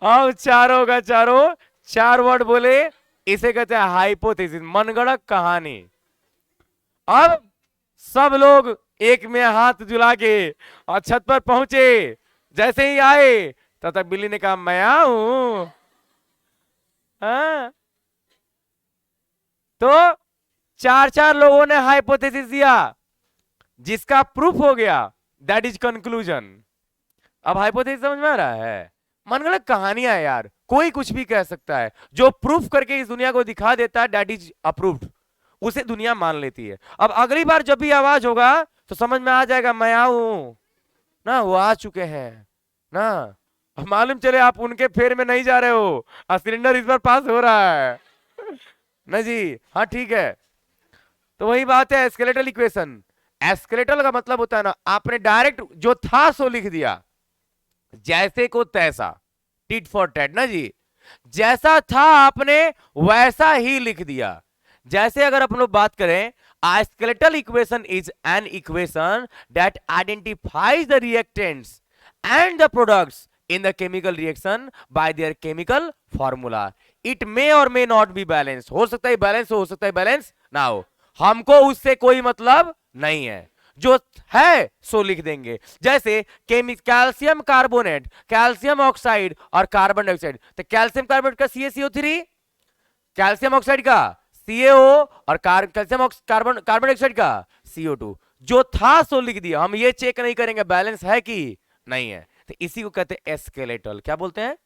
अब चारों का चारों चार वर्ड बोले, इसे कहते हैं हाइपोथेसिस, मनगढ़ंत कहानी। अब सब लोग एक में हाथ जुला के और छत पर पहुंचे, जैसे ही आए तब तक बिल्ली ने कहा मैं आऊं। हाँ, तो चार चार लोगों ने हाइपोथेसिस दिया, जिसका प्रूफ हो गया, दैट इज कंक्लूजन। अब हाइपोथेसिस समझ में आ रहा है? मनगढ़ंत कहानियां है यार, कोई कुछ भी कह सकता है, जो प्रूफ करके इस दुनिया को दिखा देता है दैट इज अप्रूव्ड, उसे दुनिया मान लेती है। अब अगली बार जब भी आवाज होगा तो समझ में आ जाएगा मैं आऊं ना, वो आ चुके हैं ना। अब मालूम चले आप उनके फेर में नहीं जा रहे हो, सिलेंडर इस बार पास हो रहा है ना जी। हाँ ठीक है, तो वही बात है एस्केलेटल इक्वेशन। एस्केलेटल का मतलब होता है ना, आपने डायरेक्ट जो था सो लिख दिया, जैसे को तैसा, टिट फॉर टैट ना जी, जैसा था आपने वैसा ही लिख दिया। जैसे अगर अपन लोग बात करें, skeletal equation is an equation that identifies the reactants and the products in the chemical reaction by there chemical formula. It may और मे नॉट बी बैलेंस, हो सकता है बैलेंस हो सकता है बैलेंस ना हो, हमको उससे कोई मतलब नहीं है, जो है सो लिख देंगे। जैसे कैल्शियम कार्बोनेट, कैल्शियम ऑक्साइड और कार्बन डाइऑक्साइड, तो कैल्शियम कार्बोनेट का CaCO3, कैल्शियम ऑक्साइड का CaO और कैल्शियम कार्बन डाइऑक्साइड का CO2, जो था सो लिख दिया। हम ये चेक नहीं करेंगे बैलेंस है कि नहीं है, तो इसी को कहते हैं एस्केलेटल। क्या बोलते हैं?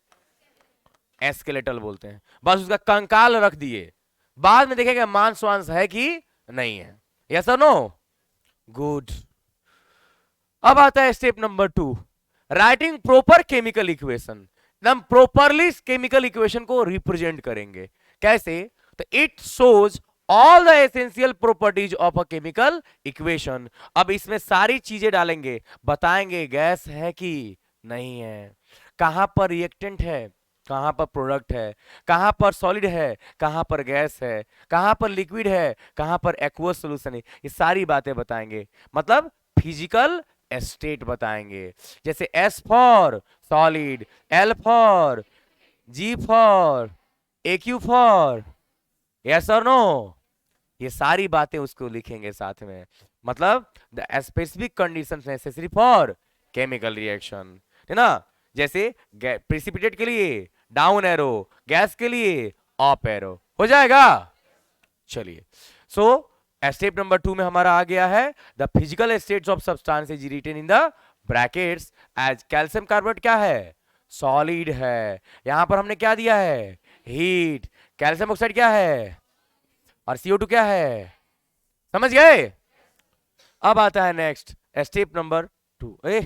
एस्केलेटल बोलते हैं। बस उसका कंकाल रख दिए, बाद में देखेंगे मांस वांस है कि नहीं है। यस और नो? गुड। अब आता है step number 2, writing proper chemical equation. हम प्रॉपरली केमिकल इक्वेशन को रिप्रेजेंट करेंगे। कैसे? तो it shows all the essential properties of a chemical equation. अब इसमें सारी चीजें डालेंगे, बताएंगे गैस है कि नहीं है, कहां पर रिएक्टेंट है, कहां पर प्रोडक्ट है, कहां पर सॉलिड है, कहां पर गैस है, कहां पर लिक्विड है, कहां पर एक्वस सॉल्यूशन है, ये सारी बातें बताएंगे। मतलब फिजिकल स्टेट बताएंगे, जैसे S for solid, L for, G for, AQ for, yes और नो, ये सारी बातें उसको लिखेंगे साथ में। मतलब the specific conditions necessary for chemical reaction, है ना। जैसे प्रेसिपिटेट के लिए डाउन एरो, गैस के लिए अप एरो, हो जाएगा। चलिए, सो स्टेप नंबर 2 में हमारा आ गया है the physical states of substances written in the brackets as calcium carbonate क्या है? सॉलिड है। यहां पर हमने क्या दिया है? हीट। कैल्शियम ऑक्साइड क्या है? और CO2 क्या है? समझ गए? अब आता है नेक्स्ट स्टेप नंबर 2।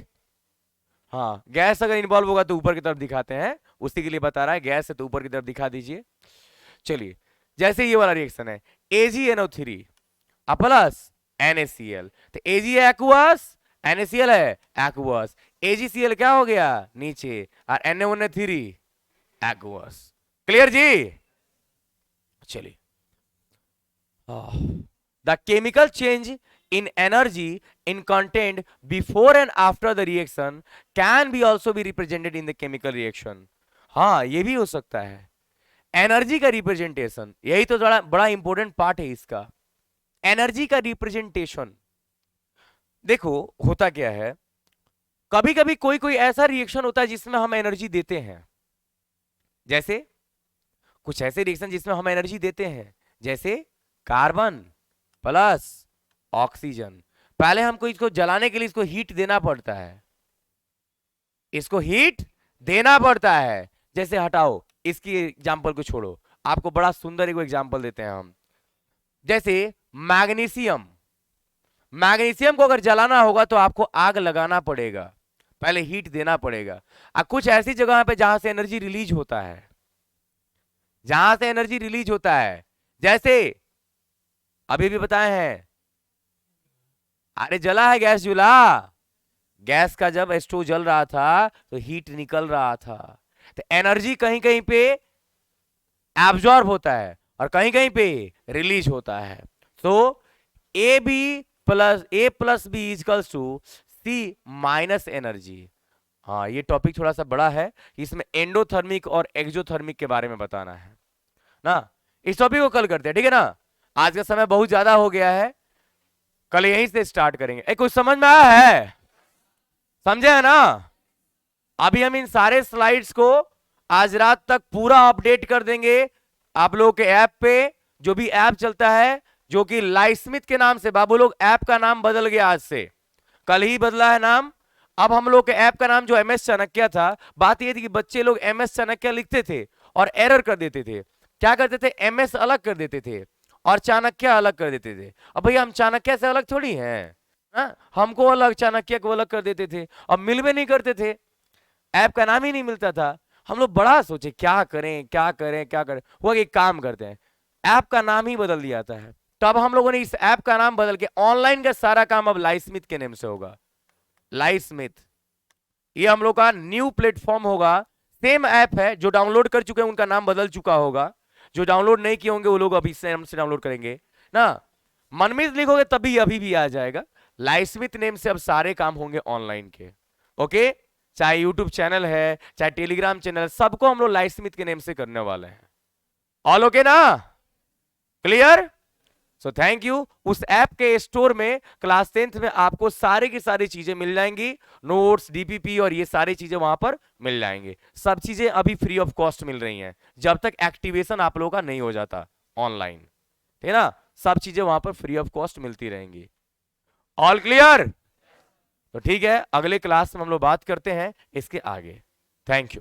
हाँ, गैस अगर इन्वॉल्व होगा तो ऊपर की तरफ दिखाते हैं, उसी के लिए बता रहा है, गैस है तो ऊपर की तरफ दिखा दीजिए। चलिए, जैसे ये वाला रिएक्शन है AgNO3 प्लस NaCl, तो Ag है एक्वस, NaCl है एक्वस, AgCl क्या हो गया नीचे, और Na3 एक्वस। क्लियर जी? चलिए, the chemical change in energy in content before and after the reaction can be also be represented in the chemical reaction। हाँ, ये भी हो सकता है, एनर्जी का रिप्रेजेंटेशन, यही तो बड़ा बड़ा इंपॉर्टेंट पार्ट है इसका, एनर्जी का रिप्रेजेंटेशन। देखो होता क्या है, कभी कभी कोई कोई ऐसा रिएक्शन होता है जिसमें हम एनर्जी देते हैं, जैसे कुछ ऐसे रिएक्शन जिसमें हम एनर्जी देते हैं, जैसे कार्बन प्लस ऑक्सीजन। पहले हमको इसको जलाने के लिए इसको हीट देना पड़ता है, इसको हीट देना पड़ता है। जैसे हटाओ इसकी एग्जांपल को छोड़ो, आपको बड़ा सुंदर एक एग्जांपल देते हैं हम, जैसे मैग्नीशियम। मैग्नीशियम को अगर जलाना होगा तो आपको आग लगाना पड़ेगा, पहले हीट देना पड़ेगा। अब कुछ ऐसी जगह पे जहां से एनर्जी रिलीज होता है, जहां से एनर्जी रिलीज होता है, जैसे अभी भी बताए हैं, अरे जला है गैस चूल्हा, गैस का जब स्टोव जल रहा था तो हीट निकल रहा था, तो एनर्जी कहीं कहीं पे एब्जॉर्ब होता है और कहीं कहीं पे रिलीज होता है। तो A plus B equals to C minus energy. हाँ, ये टॉपिक थोड़ा सा बड़ा है, इसमें एंडोथर्मिक और एक्सोथर्मिक के बारे में बताना है ना। इस टॉपिक को कल करते हैं, ठीक है ना, आज का समय बहुत ज्यादा हो गया है, कल यहीं से स्टार्ट करेंगे। कुछ समझ में आया है, समझे है ना? अभी हम इन सारे स्लाइड्स को आज रात तक पूरा अपडेट कर देंगे आप लोगों के ऐप पे, जो भी ऐप चलता है, जो कि लाइस्मिथ के नाम से। बाबू लोग ऐप का नाम बदल गया, आज से कल ही बदला है नाम। अब हम लोग के ऐप का नाम जो MS चाणक्य था, बात यह थी कि बच्चे लोग MS चाणक्य लिखते थे और एरर कर देते थे। क्या करते थे, MS अलग कर देते थे और चाणक्य अलग कर देते थे। अब भैया हम चाणक्य से अलग थोड़ी हैं, हमको अलग, चाणक्य को अलग कर देते थे, अब मिल भी नहीं करते थे, ऐप का नाम ही नहीं मिलता था। हम लोग बड़ा सोचे क्या करें क्या करें क्या करें, वो एक काम करते हैं, ऐप का नाम ही बदल दिया जाता है। तो अब हम लोगों ने इस ऐप का नाम बदल के ऑनलाइन का सारा काम अब लाइस्मिथ के नेम से होगा। लाइस्मिथ ये हम लोग का न्यू प्लेटफॉर्म होगा। सेम ऐप है, जो डाउनलोड कर चुके हैं उनका नाम बदल चुका होगा, जो डाउनलोड नहीं किए होंगे वो लोग अभी से डाउनलोड करेंगे ना। मनमीत लिखोगे तभी अभी भी आ जाएगा। लाइस्मिथ नेम से अब सारे काम होंगे ऑनलाइन के, ओके। चाहे यूट्यूब चैनल है, चाहे टेलीग्राम चैनल, सबको हम लोग लाइस्मिथ के नेम से करने वाले हैं। ऑल ओके ना, क्लियर? So thank you. उस ऐप के स्टोर में क्लास 10th में आपको सारी की सारी चीजें मिल जाएंगी, नोट्स, DPP और ये सारी चीजें वहां पर मिल जाएंगे। सब चीजें अभी फ्री ऑफ कॉस्ट मिल रही हैं, जब तक एक्टिवेशन आप लोगों का नहीं हो जाता ऑनलाइन, ठीक है ना। सब चीजें वहां पर फ्री ऑफ कॉस्ट मिलती रहेंगी। All clear? तो ठीक है, अगले क्लास में हम लोग बात करते हैं इसके आगे। Thank you.